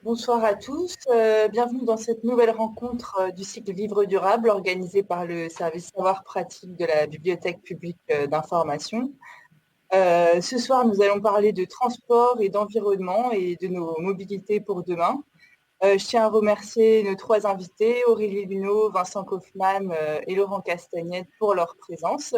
Bonsoir à tous, bienvenue dans cette nouvelle rencontre du cycle Vivre durable organisé par le service savoir pratique de la Bibliothèque publique d'information. Ce soir, nous allons parler de transport et d'environnement et de nos mobilités pour demain. Je tiens à remercier nos trois invités, Aurélie Luneau, Vincent Kaufmann et Laurent Castagnette pour leur présence.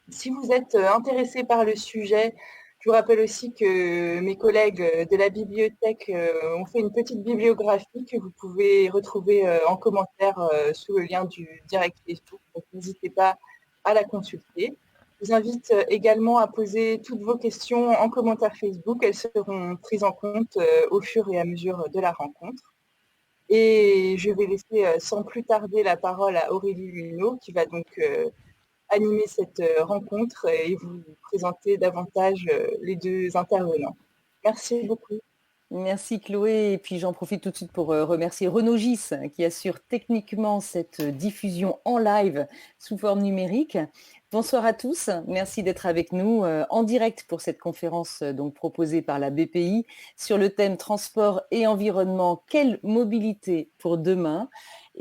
Si vous êtes intéressé par le sujet, je vous rappelle aussi que mes collègues de la bibliothèque ont fait une petite bibliographie que vous pouvez retrouver en commentaire sous le lien du direct Facebook. Donc n'hésitez pas à la consulter. Je vous invite également à poser toutes vos questions en commentaire Facebook. Elles seront prises en compte au fur et à mesure de la rencontre. Et je vais laisser sans plus tarder la parole à Aurélie Luneau qui va donc animer cette rencontre et vous présenter davantage les deux intervenants. Merci beaucoup. Merci Chloé, et puis j'en profite tout de suite pour remercier Renaud Gis qui assure techniquement cette diffusion en live sous forme numérique. Bonsoir à tous, merci d'être avec nous en direct pour cette conférence donc proposée par la BPI sur le thème transport et environnement, quelle mobilité pour demain.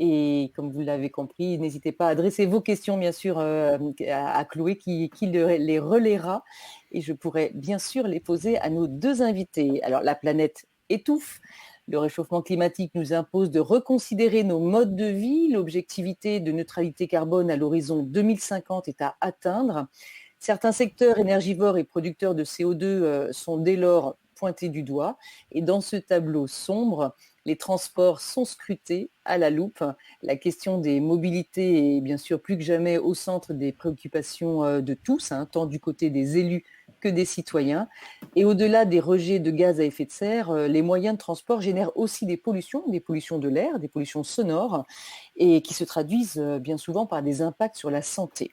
Et comme vous l'avez compris, n'hésitez pas à adresser vos questions bien sûr à Chloé qui les relaiera. Et je pourrais bien sûr les poser à nos deux invités. Alors la planète étouffe, le réchauffement climatique nous impose de reconsidérer nos modes de vie, l'objectivité de neutralité carbone à l'horizon 2050 est à atteindre. Certains secteurs énergivores et producteurs de CO2 sont dès lors pointés du doigt. Et dans ce tableau sombre, les transports sont scrutés à la loupe. La question des mobilités est bien sûr plus que jamais au centre des préoccupations de tous, tant du côté des élus que des citoyens. Et au-delà des rejets de gaz à effet de serre, les moyens de transport génèrent aussi des pollutions de l'air, des pollutions sonores, et qui se traduisent bien souvent par des impacts sur la santé.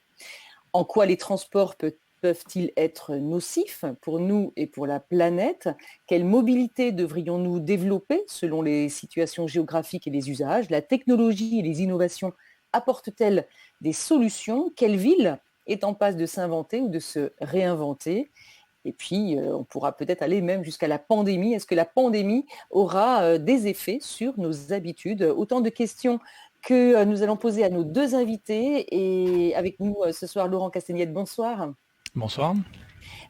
En quoi les transports peuvent-ils être nocifs pour nous et pour la planète? Quelle mobilité devrions-nous développer selon les situations géographiques et les usages? La technologie et les innovations apportent-elles des solutions? Quelle ville est en passe de s'inventer ou de se réinventer? Et puis, on pourra peut-être aller même jusqu'à la pandémie. Est-ce que la pandémie aura des effets sur nos habitudes? Autant de questions que nous allons poser à nos deux invités. Et avec nous ce soir, Laurent Castagnette, bonsoir. Bonsoir.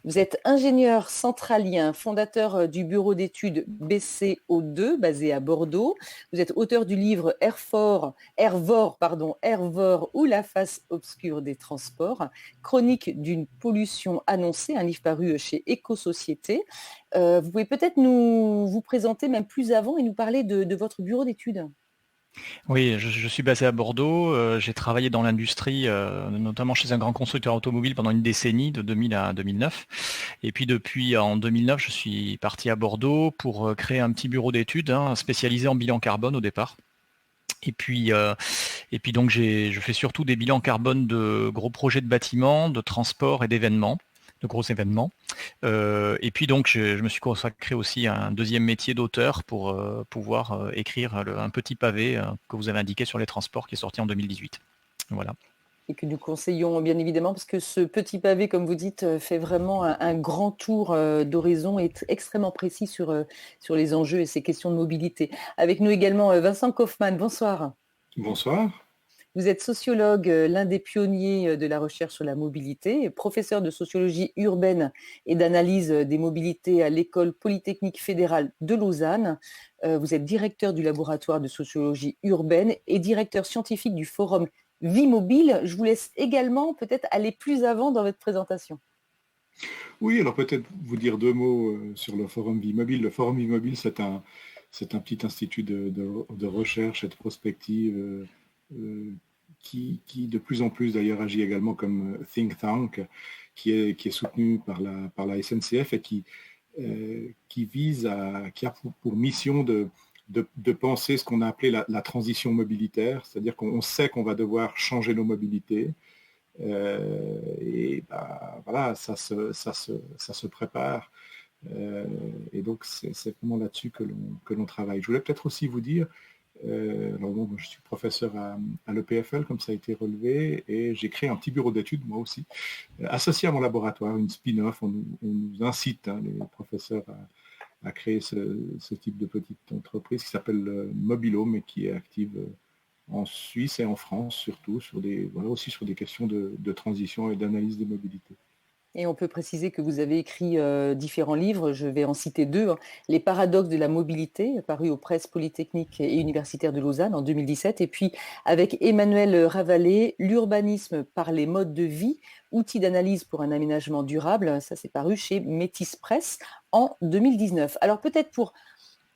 Vous êtes ingénieur centralien, fondateur du bureau d'études BCO2, basé à Bordeaux. Vous êtes auteur du livre Hervor ou la face obscure des transports, chronique d'une pollution annoncée, un livre paru chez Éco-Société. Vous pouvez peut-être vous présenter même plus avant et nous parler de votre bureau d'études. Oui, je suis basé à Bordeaux. J'ai travaillé dans l'industrie, notamment chez un grand constructeur automobile pendant une décennie, de 2000 à 2009. Et puis depuis en 2009, je suis parti à Bordeaux pour créer un petit bureau d'études spécialisé en bilan carbone au départ. Et puis donc je fais surtout des bilans carbone de gros projets de bâtiments, de transport et d'événements, de gros événements. Et puis donc je me suis consacré aussi à un deuxième métier d'auteur pour pouvoir écrire un petit pavé que vous avez indiqué sur les transports qui est sorti en 2018. Voilà. Et que nous conseillons bien évidemment, parce que ce petit pavé, comme vous dites, fait vraiment un grand tour d'horizon et est extrêmement précis sur les enjeux et ces questions de mobilité. Avec nous également Vincent Kaufmann, bonsoir. Bonsoir. Vous êtes sociologue, l'un des pionniers de la recherche sur la mobilité, professeur de sociologie urbaine et d'analyse des mobilités à l'École polytechnique fédérale de Lausanne. Vous êtes directeur du laboratoire de sociologie urbaine et directeur scientifique du forum Vie Mobile. Je vous laisse également peut-être aller plus avant dans votre présentation. Oui, alors peut-être vous dire deux mots sur le forum Vie Mobile. Le forum Vie Mobile, c'est un petit institut de recherche et de prospective qui de plus en plus d'ailleurs agit également comme think tank, qui est soutenu par la SNCF et qui a pour mission de penser ce qu'on a appelé la transition mobilitaire, c'est-à-dire qu'on sait qu'on va devoir changer nos mobilités. Et voilà, ça se prépare. Et donc, c'est vraiment là-dessus que l'on travaille. Je voulais peut-être aussi vous dire, alors bon, je suis professeur à l'EPFL, comme ça a été relevé, et j'ai créé un petit bureau d'études, moi aussi, associé à mon laboratoire, une spin-off. On nous incite, les professeurs, a créé ce type de petite entreprise qui s'appelle Mobilhome et qui est active en Suisse et en France surtout, aussi sur des questions de transition et d'analyse des mobilités. Et on peut préciser que vous avez écrit différents livres, je vais en citer deux. Les paradoxes de la mobilité, paru aux presses polytechniques et universitaires de Lausanne en 2017, et puis avec Emmanuel Ravalet, L'urbanisme par les modes de vie, outils d'analyse pour un aménagement durable, ça c'est paru chez Métis Presse en 2019. Alors peut-être pour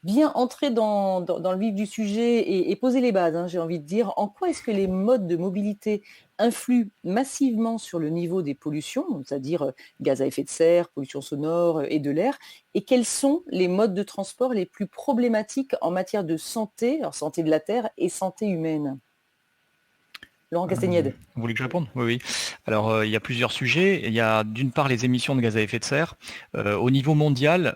bien entrer dans le vif du sujet et poser les bases, j'ai envie de dire, en quoi est-ce que les modes de mobilité influent massivement sur le niveau des pollutions, c'est-à-dire gaz à effet de serre, pollution sonore et de l'air, et quels sont les modes de transport les plus problématiques en matière de santé, alors santé de la Terre et santé humaine? Laurent Castagnède. Vous voulez que je réponde? Oui, oui. Alors, il y a plusieurs sujets. Il y a d'une part les émissions de gaz à effet de serre. Au niveau mondial,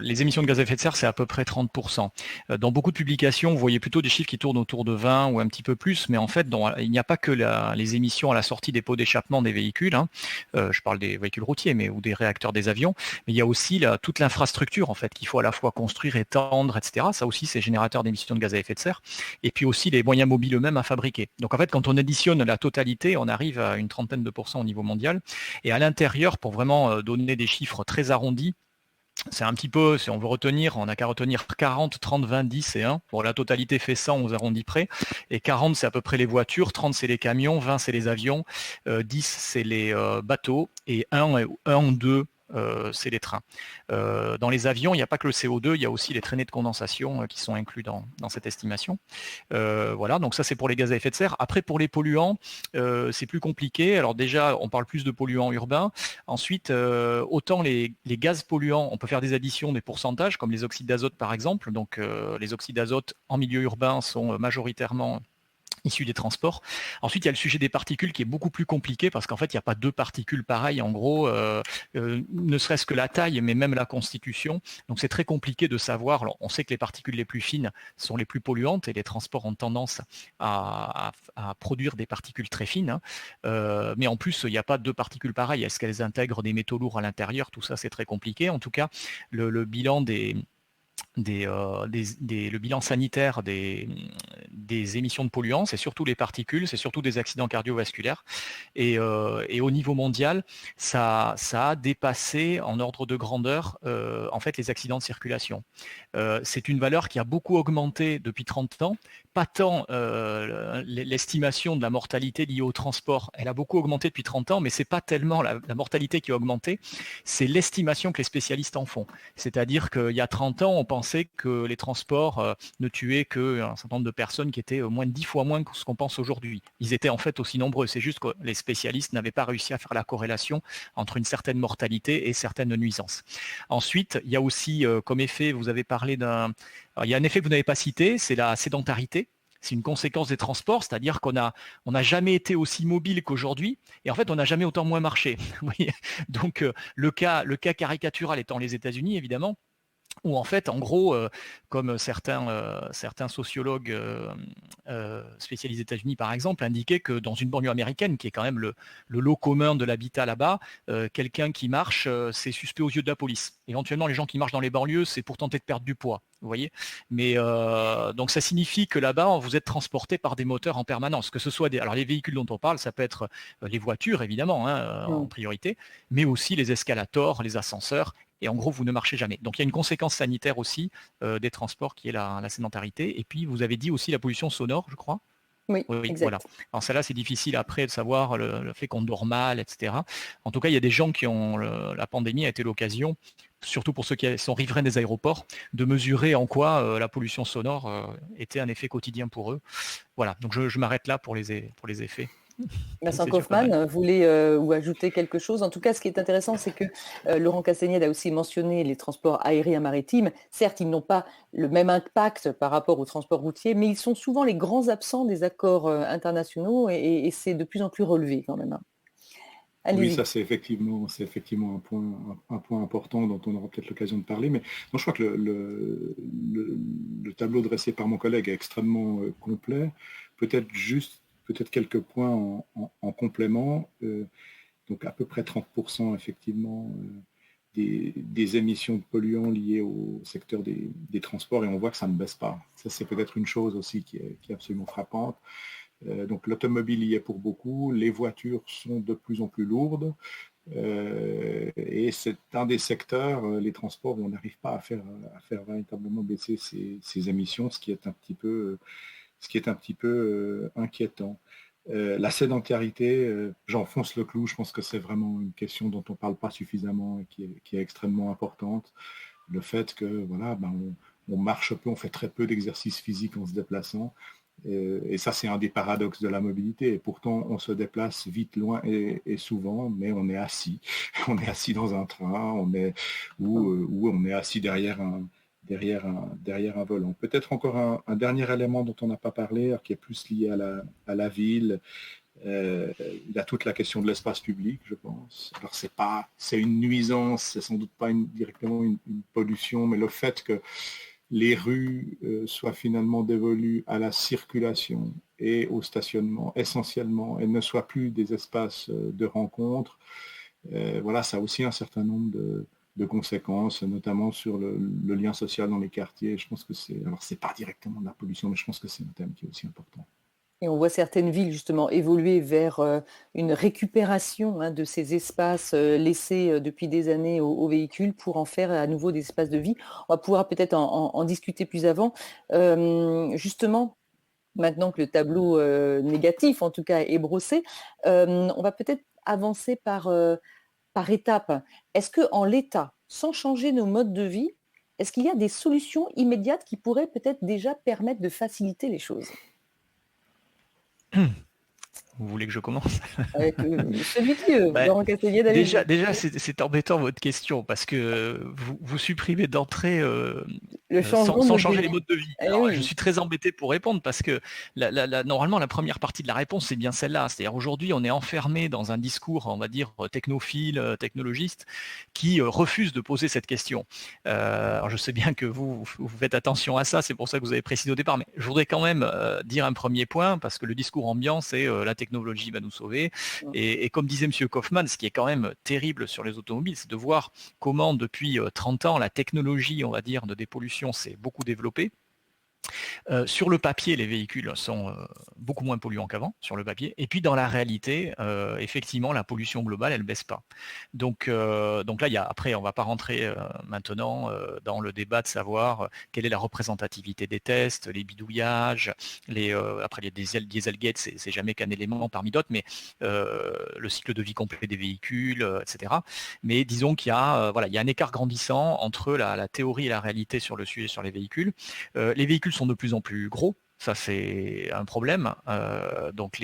les émissions de gaz à effet de serre, c'est à peu près 30%. Dans beaucoup de publications, vous voyez plutôt des chiffres qui tournent autour de 20 ou un petit peu plus, mais en fait, il n'y a pas que les émissions à la sortie des pots d'échappement des véhicules. Je parle des véhicules routiers, ou des réacteurs des avions, mais il y a aussi toute l'infrastructure en fait qu'il faut à la fois construire, étendre, etc. Ça aussi, c'est générateur d'émissions de gaz à effet de serre. Et puis aussi les moyens mobiles eux-mêmes à fabriquer. Donc en fait, quand on additionne la totalité, on arrive à une 30aine de % au niveau mondial. Et à l'intérieur, pour vraiment donner des chiffres très arrondis, c'est un petit peu, si on veut retenir, on n'a qu'à retenir 40, 30, 20, 10 et 1. Bon, la totalité fait 100 aux arrondis près. Et 40, c'est à peu près les voitures, 30, c'est les camions, 20, c'est les avions, 10, c'est les bateaux, et 1 ou 2, c'est les trains. Dans les avions, il n'y a pas que le CO2, il y a aussi les traînées de condensation qui sont inclus dans cette estimation. Voilà, donc ça c'est pour les gaz à effet de serre. Après, pour les polluants, c'est plus compliqué. Alors déjà, on parle plus de polluants urbains. Ensuite, autant les gaz polluants, on peut faire des additions des pourcentages, comme les oxydes d'azote par exemple. Donc les oxydes d'azote en milieu urbain sont majoritairement issus des transports. Ensuite, il y a le sujet des particules qui est beaucoup plus compliqué parce qu'en fait, il n'y a pas deux particules pareilles. En gros, ne serait-ce que la taille, mais même la constitution. Donc, c'est très compliqué de savoir. Alors, on sait que les particules les plus fines sont les plus polluantes et les transports ont tendance à produire des particules très fines. Mais en plus, il n'y a pas deux particules pareilles. Est-ce qu'elles intègrent des métaux lourds à l'intérieur? Tout ça, c'est très compliqué. En tout cas, le bilan le bilan sanitaire des émissions de polluants, c'est surtout les particules, c'est surtout des accidents cardiovasculaires. Et au niveau mondial, ça a dépassé en ordre de grandeur en fait les accidents de circulation. C'est une valeur qui a beaucoup augmenté depuis 30 ans, pas tant l'estimation de la mortalité liée au transport, elle a beaucoup augmenté depuis 30 ans, mais c'est pas tellement la mortalité qui a augmenté, c'est l'estimation que les spécialistes en font. C'est-à-dire qu'il y a 30 ans, on pensait que les transports ne tuaient qu'un certain nombre de personnes qui étaient moins de 10 fois moins que ce qu'on pense aujourd'hui. Ils étaient en fait aussi nombreux, c'est juste que les spécialistes n'avaient pas réussi à faire la corrélation entre une certaine mortalité et certaines nuisances. Ensuite, il y a aussi comme effet, vous avez parlé il y a un effet que vous n'avez pas cité, c'est la sédentarité. C'est une conséquence des transports, c'est-à-dire qu'on n'a jamais été aussi mobile qu'aujourd'hui, et en fait, on n'a jamais autant moins marché. Donc, le cas caricatural étant les États-Unis, évidemment, où en fait, en gros, comme certains sociologues spécialisés des États-Unis, par exemple, indiquaient que dans une banlieue américaine, qui est quand même le lot commun de l'habitat là-bas, quelqu'un qui marche, c'est suspect aux yeux de la police. Éventuellement, les gens qui marchent dans les banlieues, c'est pour tenter de perdre du poids, vous voyez. Mais donc ça signifie que là-bas, vous êtes transporté par des moteurs en permanence, que ce soit alors les véhicules dont on parle, ça peut être les voitures, évidemment, en priorité, mais aussi les escalators, les ascenseurs. Et en gros, vous ne marchez jamais. Donc, il y a une conséquence sanitaire aussi des transports qui est la sédentarité. Et puis, vous avez dit aussi la pollution sonore, je crois. Oui, exact. Voilà. Alors, celle-là, c'est difficile après de savoir le fait qu'on dort mal, etc. En tout cas, il y a des gens qui ont... la pandémie a été l'occasion, surtout pour ceux qui sont riverains des aéroports, de mesurer en quoi la pollution sonore était un effet quotidien pour eux. Voilà. Donc, je m'arrête là pour les effets. Vincent Kaufmann voulait ou ajouter quelque chose. En tout cas, ce qui est intéressant, c'est que Laurent Castagnède a aussi mentionné les transports aériens maritimes. Certes, ils n'ont pas le même impact par rapport aux transports routiers, mais ils sont souvent les grands absents des accords internationaux et c'est de plus en plus relevé quand même. Oui, ça c'est effectivement un point important dont on aura peut-être l'occasion de parler. Mais moi, je crois que le tableau dressé par mon collègue est extrêmement complet. Peut-être quelques points en complément. Donc à peu près 30% effectivement des émissions de polluants liées au secteur des transports et on voit que ça ne baisse pas. Ça, c'est peut-être une chose aussi qui est absolument frappante. Donc l'automobile y est pour beaucoup, les voitures sont de plus en plus lourdes et c'est un des secteurs, les transports, où on n'arrive pas à faire véritablement baisser ces émissions, ce qui est un petit peu inquiétant. La sédentarité, j'enfonce le clou, je pense que c'est vraiment une question dont on ne parle pas suffisamment et qui est extrêmement importante. Le fait que voilà, on marche peu, on fait très peu d'exercice physique en se déplaçant. Et ça, c'est un des paradoxes de la mobilité. Et pourtant, on se déplace vite, loin et souvent, mais on est assis. On est assis dans un train, ou on est assis derrière un volant. Peut-être encore un dernier élément dont on n'a pas parlé, qui est plus lié à la ville. Il y a toute la question de l'espace public, je pense. Alors, c'est une nuisance, c'est sans doute pas directement une pollution, mais le fait que les rues soient finalement dévolues à la circulation et au stationnement essentiellement, et ne soient plus des espaces de rencontre, voilà, ça a aussi un certain nombre de conséquences, notamment sur le lien social dans les quartiers. Je pense que c'est pas directement de la pollution, mais je pense que c'est un thème qui est aussi important. Et on voit certaines villes justement évoluer vers une récupération de ces espaces laissés depuis des années aux véhicules pour en faire à nouveau des espaces de vie. On va pouvoir peut-être en discuter plus avant. Justement, maintenant que le tableau négatif en tout cas est brossé, on va peut-être avancer par étapes. Est-ce qu'en l'état, sans changer nos modes de vie, est-ce qu'il y a des solutions immédiates qui pourraient peut-être déjà permettre de faciliter les choses ? Vous voulez que je commence? Avec celui qui veut, Laurent Castellier. Déjà c'est embêtant votre question parce que vous supprimez d'entrée sans changer les modes de vie. Alors, oui. Je suis très embêté pour répondre parce que normalement la première partie de la réponse c'est bien celle-là. C'est-à-dire aujourd'hui on est enfermé dans un discours, on va dire, technophile, technologiste, qui refuse de poser cette question. Alors je sais bien que vous faites attention à ça, c'est pour ça que vous avez précisé au départ, mais je voudrais quand même dire un premier point parce que le discours ambiant c'est la technologie va nous sauver. Et comme disait M. Kaufmann, ce qui est quand même terrible sur les automobiles, c'est de voir comment depuis 30 ans, la technologie, on va dire, de dépollution s'est beaucoup développée. Sur le papier, les véhicules sont beaucoup moins polluants qu'avant, sur le papier. Et puis dans la réalité, effectivement, la pollution globale, elle ne baisse pas. Donc là, après, on ne va pas rentrer maintenant dans le débat de savoir quelle est la représentativité des tests, les bidouillages, après les Dieselgate, c'est jamais qu'un élément parmi d'autres, mais le cycle de vie complet des véhicules, etc. Mais disons qu'il y a un écart grandissant entre la théorie et la réalité sur le sujet sur les véhicules. Les véhicules sont de plus en plus gros, ça c'est un problème. Donc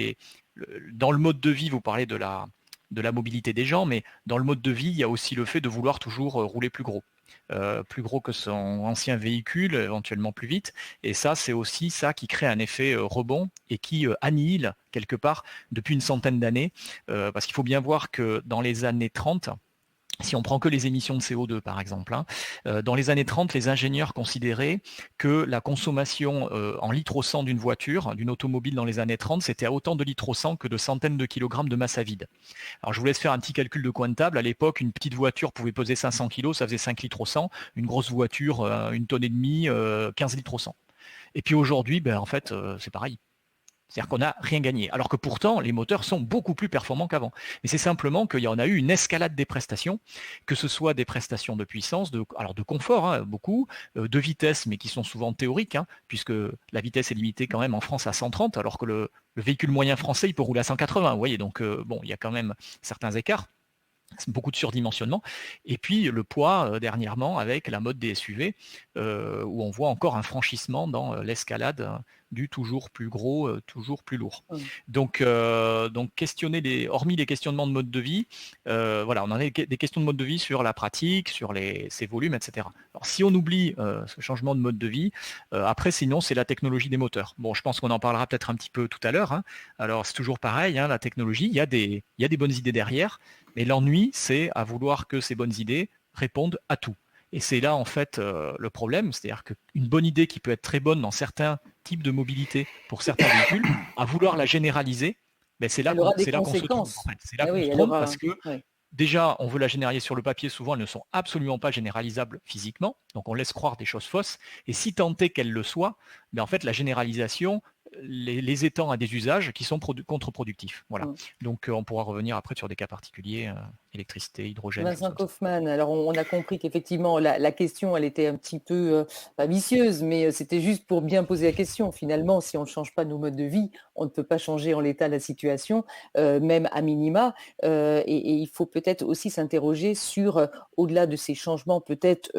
dans le mode de vie, vous parlez de la mobilité des gens, mais dans le mode de vie, il y a aussi le fait de vouloir toujours rouler plus gros que son ancien véhicule, éventuellement plus vite. Et ça, c'est aussi ça qui crée un effet rebond et qui annihile quelque part depuis une centaine d'années. Parce qu'il faut bien voir que dans les années 30, si on prend que les émissions de CO2 par exemple, dans les années 30, les ingénieurs considéraient que la consommation en litres au 100 d'une voiture, d'une automobile dans les années 30, c'était à autant de litres au 100 que de centaines de kilogrammes de masse à vide. Alors je vous laisse faire un petit calcul de coin de table. À l'époque, une petite voiture pouvait peser 500 kg, ça faisait 5 litres au 100. Une grosse voiture, 1,5 tonnes, 15 litres au 100. Et puis aujourd'hui, en fait, c'est pareil. C'est-à-dire qu'on n'a rien gagné. Alors que pourtant, les moteurs sont beaucoup plus performants qu'avant. Mais c'est simplement qu'il y en a eu une escalade des prestations, que ce soit des prestations de puissance, de confort, beaucoup, de vitesse, mais qui sont souvent théoriques, puisque la vitesse est limitée quand même en France à 130, alors que le véhicule moyen français, il peut rouler à 180. Vous voyez, donc il y a quand même certains écarts. C'est beaucoup de surdimensionnement. Et puis le poids dernièrement avec la mode des SUV, où on voit encore un franchissement dans l'escalade du toujours plus gros, toujours plus lourd. Donc questionner hormis les questionnements de mode de vie, on en a des questions de mode de vie sur la pratique, sur ses volumes, etc. Alors si on oublie ce changement de mode de vie, après sinon c'est la technologie des moteurs. Bon, je pense qu'on en parlera peut-être un petit peu tout à l'heure. Alors c'est toujours pareil, la technologie, il y a des bonnes idées derrière, mais l'ennui, c'est à vouloir que ces bonnes idées répondent à tout. Et c'est là, en fait, le problème, c'est-à-dire qu'une bonne idée qui peut être très bonne dans certains types de mobilité pour certains véhicules, à vouloir la généraliser, c'est là qu'on se trompe. En fait. C'est là qu'on se trompe parce que déjà, on veut la généraliser sur le papier, souvent elles ne sont absolument pas généralisables physiquement, donc on laisse croire des choses fausses, et si tant est qu'elles le soient, en fait la généralisation les étend à des usages qui sont contre-productifs. Voilà. Donc on pourra revenir après sur des cas particuliers, électricité, hydrogène. Vincent Kaufmann, alors on a compris qu'effectivement la question elle était un petit peu pas vicieuse, mais c'était juste pour bien poser la question. Finalement, si on ne change pas nos modes de vie, on ne peut pas changer en l'état la situation, même à minima, et il faut peut-être aussi s'interroger sur, au-delà de ces changements peut-être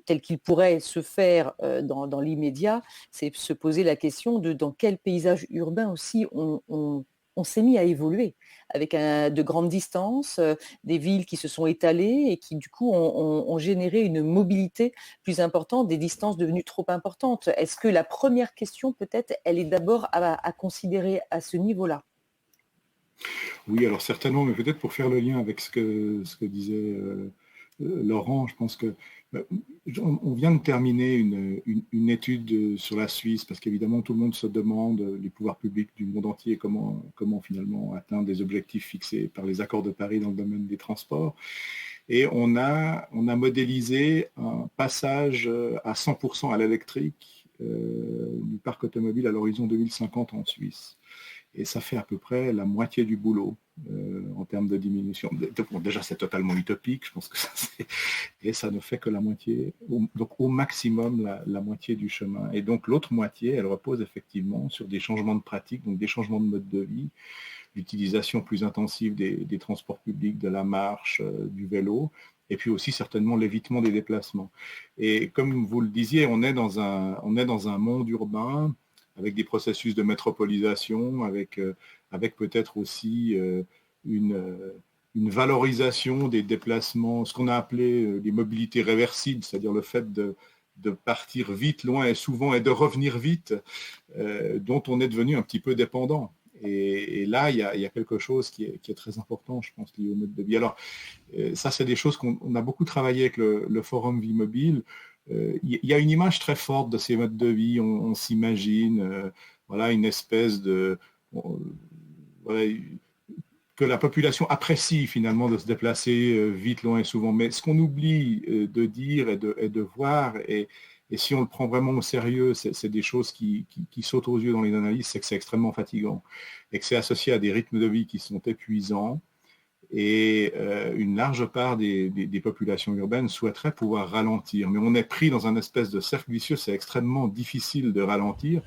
tels qu'ils pourraient se faire dans l'immédiat, c'est se poser la question de dans quel paysage urbain aussi on s'est mis à évoluer, avec de grandes distances, des villes qui se sont étalées et qui du coup ont généré une mobilité plus importante, des distances devenues trop importantes. Est-ce que la première question peut-être, elle est d'abord à considérer à ce niveau-là? Oui, alors certainement, mais peut-être pour faire le lien avec ce que disait Laurent, je pense que on vient de terminer une étude sur la Suisse, parce qu'évidemment tout le monde se demande, les pouvoirs publics du monde entier, comment finalement atteindre des objectifs fixés par les accords de Paris dans le domaine des transports. Et on a modélisé un passage à 100% à l'électrique du parc automobile à l'horizon 2050 en Suisse. Et ça fait à peu près la moitié du boulot en termes de diminution. Bon, déjà, c'est totalement utopique, je pense que et ça ne fait que la moitié, donc au maximum la moitié du chemin. Et donc l'autre moitié, elle repose effectivement sur des changements de pratique, donc des changements de mode de vie, l'utilisation plus intensive des transports publics, de la marche, du vélo, et puis aussi certainement l'évitement des déplacements. Et comme vous le disiez, on est dans un monde urbain avec des processus de métropolisation, avec peut-être aussi une valorisation des déplacements, ce qu'on a appelé les mobilités réversibles, c'est-à-dire le fait de partir vite, loin et souvent, et de revenir vite, dont on est devenu un petit peu dépendant. Et là, il y a quelque chose qui est très important, je pense, lié au mode de vie. Alors, ça, c'est des choses qu'on a beaucoup travaillé avec le Forum Vie Mobile. Il y a une image très forte de ces modes de vie. On s'imagine voilà, une espèce de... voilà, que la population apprécie finalement de se déplacer vite, loin et souvent. Mais ce qu'on oublie de dire et de voir, et si on le prend vraiment au sérieux, c'est des choses qui sautent aux yeux dans les analyses, c'est que c'est extrêmement fatigant et que c'est associé à des rythmes de vie qui sont épuisants. Et une large part des populations urbaines souhaiteraient pouvoir ralentir. Mais on est pris dans un espèce de cercle vicieux, c'est extrêmement difficile de ralentir,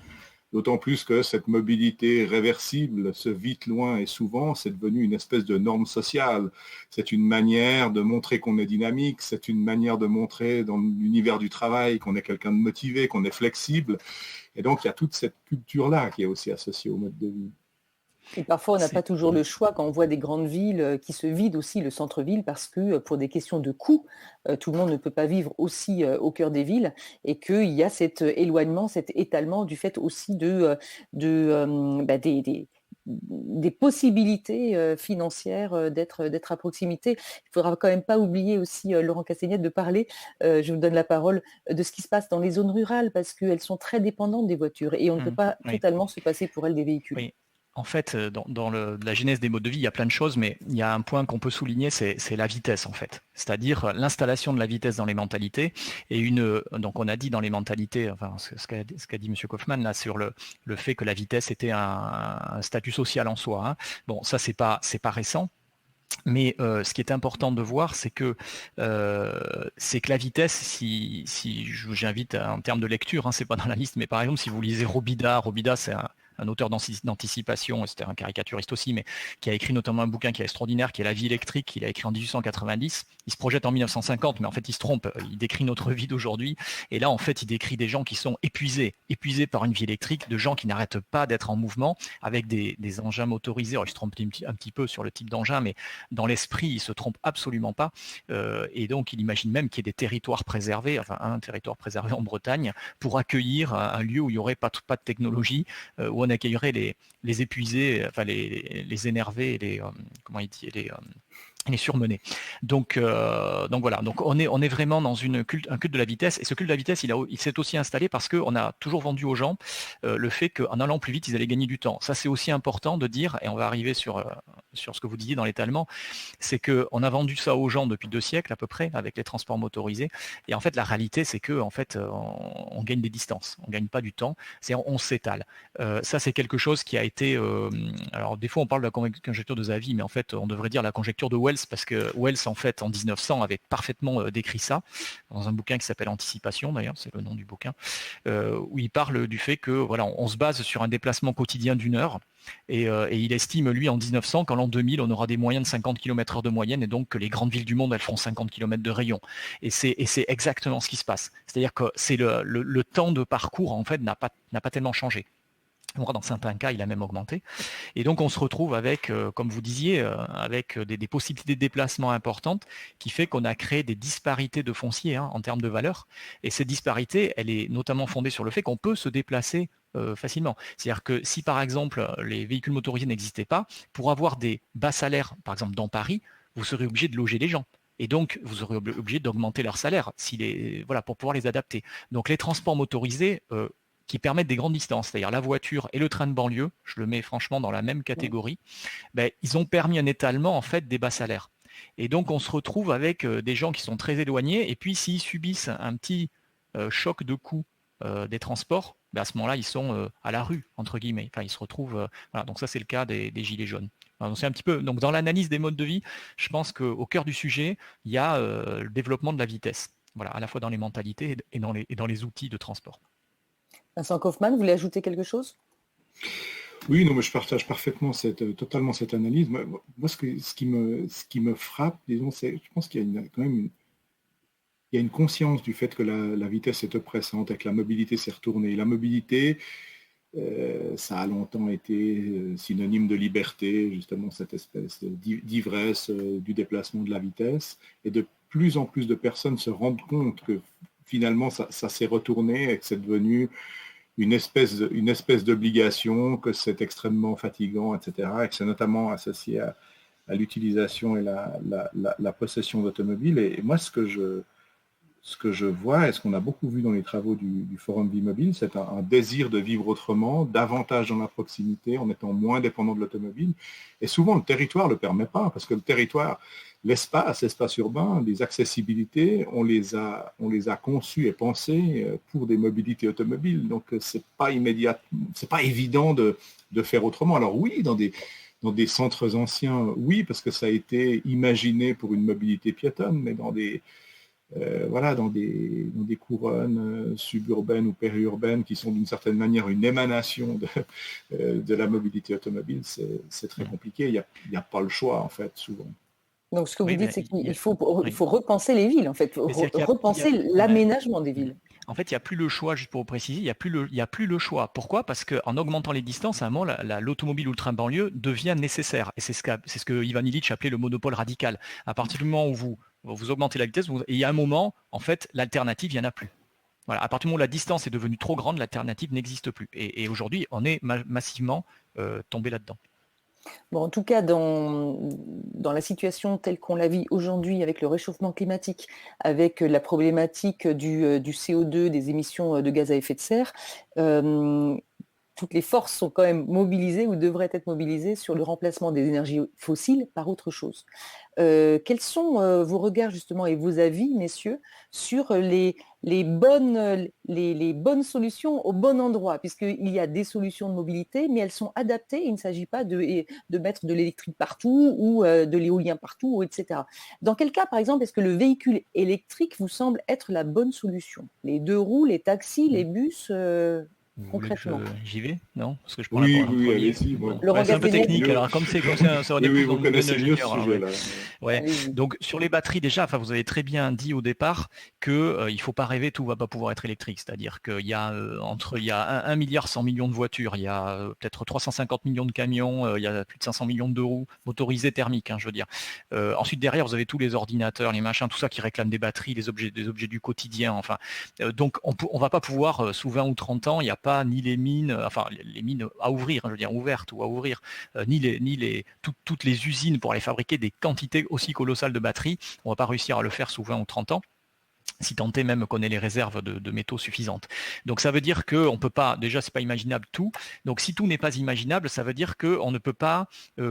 d'autant plus que cette mobilité réversible, ce vite, loin et souvent, c'est devenu une espèce de norme sociale. C'est une manière de montrer qu'on est dynamique, c'est une manière de montrer dans l'univers du travail qu'on est quelqu'un de motivé, qu'on est flexible. Et donc, il y a toute cette culture-là qui est aussi associée au mode de vie. Et parfois, on n'a pas toujours le choix quand on voit des grandes villes qui se vident aussi, le centre-ville, parce que pour des questions de coût, tout le monde ne peut pas vivre aussi au cœur des villes, et qu'il y a cet éloignement, cet étalement du fait aussi des possibilités financières d'être à proximité. Il ne faudra quand même pas oublier aussi, Laurent Castagnette, de parler, je vous donne la parole, de ce qui se passe dans les zones rurales, parce qu'elles sont très dépendantes des voitures, et on ne peut pas totalement se passer pour elles des véhicules. Oui. En fait, dans la genèse des modes de vie, il y a plein de choses, mais il y a un point qu'on peut souligner, c'est la vitesse en fait. C'est-à-dire l'installation de la vitesse dans les mentalités. Et donc on a dit dans les mentalités, enfin ce qu'a dit M. Kaufmann là sur le fait que la vitesse était un statut social en soi. Hein. Bon, ça c'est pas récent. Mais ce qui est important de voir, c'est que la vitesse, si j'invite en termes de lecture, hein, c'est pas dans la liste, mais par exemple si vous lisez Robida c'est un auteur d'anticipation, c'était un caricaturiste aussi, mais qui a écrit notamment un bouquin qui est extraordinaire, qui est La vie électrique, qu'il a écrit en 1890. Il se projette en 1950, mais en fait il se trompe, il décrit notre vie d'aujourd'hui, et là en fait il décrit des gens qui sont épuisés par une vie électrique, de gens qui n'arrêtent pas d'être en mouvement, avec des engins motorisés. Alors il se trompe un petit peu sur le type d'engin, mais dans l'esprit il se trompe absolument pas, et donc il imagine même qu'il y ait des territoires préservés, enfin un territoire préservé en Bretagne, pour accueillir un lieu où il n'y aurait pas de technologie, où on accueillerait les épuisés, enfin les énervés, les surmenés. Donc voilà, donc on est vraiment dans un culte de la vitesse, et ce culte de la vitesse, il s'est aussi installé parce qu'on a toujours vendu aux gens le fait qu'en allant plus vite, ils allaient gagner du temps. Ça c'est aussi important de dire, et on va arriver sur sur ce que vous disiez dans l'étalement, c'est qu'on a vendu ça aux gens depuis 2 siècles à peu près, avec les transports motorisés. Et en fait, la réalité, c'est que en fait, on gagne des distances, on gagne pas du temps, c'est-à-dire on s'étale. Ça, c'est quelque chose qui a été... alors, des fois, on parle de la conjecture de Xavier, mais en fait, on devrait dire la conjecture de Wells, parce que Wells, en fait, en 1900, avait parfaitement décrit ça, dans un bouquin qui s'appelle Anticipation, d'ailleurs, c'est le nom du bouquin, où il parle du fait que voilà, on se base sur un déplacement quotidien d'1 heure, et il estime, lui, en 1900, qu'en l'an 2000, on aura des moyennes de 50 km/h de moyenne, et donc que les grandes villes du monde, elles feront 50 km de rayon. Et c'est exactement ce qui se passe. C'est-à-dire que c'est le temps de parcours, en fait, n'a pas tellement changé. Dans certains cas, il a même augmenté. Et donc, on se retrouve avec, comme vous disiez, avec des possibilités de déplacement importantes, qui fait qu'on a créé des disparités de foncier en termes de valeur. Et cette disparité, elle est notamment fondée sur le fait qu'on peut se déplacer facilement. C'est-à-dire que si, par exemple, les véhicules motorisés n'existaient pas, pour avoir des bas salaires, par exemple dans Paris, vous serez obligé de loger les gens. Et donc, vous serez obligé d'augmenter leur salaire pour pouvoir les adapter. Donc, les transports motorisés qui permettent des grandes distances, c'est-à-dire la voiture et le train de banlieue, je le mets franchement dans la même catégorie, ils ont permis un étalement en fait des bas salaires. Et donc on se retrouve avec des gens qui sont très éloignés, et puis s'ils subissent un petit choc de coût des transports, à ce moment-là ils sont à la rue, entre guillemets. Enfin, ils se retrouvent. Voilà, donc ça c'est le cas des gilets jaunes. Donc c'est un petit peu. Donc dans l'analyse des modes de vie, je pense qu'au cœur du sujet, il y a le développement de la vitesse. Voilà, à la fois dans les mentalités et dans les outils de transport. Vincent Kaufmann, vous voulez ajouter quelque chose ? Oui, non, mais je partage parfaitement totalement cette analyse. Moi, ce qui me frappe, disons, je pense qu'il y a quand même une conscience du fait que la vitesse est oppressante et que la mobilité s'est retournée. La mobilité, ça a longtemps été synonyme de liberté, justement cette espèce d'ivresse du déplacement de la vitesse. Et de plus en plus de personnes se rendent compte que finalement, ça s'est retourné et que c'est devenu une espèce d'obligation, que c'est extrêmement fatigant, etc. Et que c'est notamment associé à l'utilisation et la possession d'automobiles. Et moi, ce que je vois, et ce qu'on a beaucoup vu dans les travaux du Forum Vie Mobile, c'est un désir de vivre autrement, davantage dans la proximité, en étant moins dépendant de l'automobile. Et souvent, le territoire ne le permet pas, parce que le territoire, l'espace urbain, les accessibilités, on les a conçus et pensés pour des mobilités automobiles. Donc, c'est pas évident de faire autrement. Alors oui, dans des centres anciens, oui, parce que ça a été imaginé pour une mobilité piétonne, mais dans des couronnes suburbaines ou périurbaines qui sont d'une certaine manière une émanation de la mobilité automobile, c'est très compliqué. Il n'y a pas le choix, en fait, souvent. Donc, ce que vous dites, c'est qu'il faut repenser les villes, en fait, repenser l'aménagement des villes. En fait, il n'y a plus le choix, juste pour préciser, il n'y a plus le choix. Pourquoi ? Parce qu'en augmentant les distances, à un moment, l'automobile ou le train de banlieue devient nécessaire. Et c'est ce que Ivan Illich appelait le monopole radical. À partir du moment où vous augmentez la vitesse, et il y a un moment, en fait, l'alternative, il n'y en a plus. Voilà, à partir du moment où la distance est devenue trop grande, l'alternative n'existe plus. Et aujourd'hui, on est massivement tombé là-dedans. Bon, en tout cas, dans la situation telle qu'on la vit aujourd'hui, avec le réchauffement climatique, avec la problématique du CO2, des émissions de gaz à effet de serre, toutes les forces sont quand même mobilisées ou devraient être mobilisées sur le remplacement des énergies fossiles par autre chose. Quels sont vos regards justement et vos avis, messieurs, sur les bonnes solutions au bon endroit, puisqu'il y a des solutions de mobilité, mais elles sont adaptées. Il ne s'agit pas de mettre de l'électrique partout ou de l'éolien partout, etc. Dans quel cas, par exemple, est-ce que le véhicule électrique vous semble être la bonne solution ? Les 2 roues, les taxis, les bus concrètement. J'y vais, non ? Parce que je prends oui, allez-y. Bon. C'est un peu technique, alors comme c'est ça aurait oui, vous connaissez mieux ce sujet-là. Ouais. Donc sur les batteries déjà, vous avez très bien dit au départ que il faut pas rêver, tout va pas pouvoir être électrique. C'est-à-dire qu'il y a il y a 1 milliard 100 millions de voitures, il y a peut-être 350 millions de camions, il y a plus de 500 millions de roues motorisées thermiques, je veux dire. Ensuite derrière, vous avez tous les ordinateurs, les machins, tout ça qui réclament des batteries, des objets du quotidien. Enfin, donc on va pas pouvoir sous 20 ou 30 ans, il y a pas ni les mines, les mines à ouvrir, je veux dire ouvertes ou à ouvrir, ni toutes les usines pour aller fabriquer des quantités aussi colossales de batteries. On va pas réussir à le faire sous 20 ou 30 ans. si tant est même qu'on ait les réserves de métaux suffisantes. Donc ça veut dire qu'on ne peut pas, déjà c'est pas imaginable tout, donc si tout n'est pas imaginable, ça veut dire qu'on ne peut pas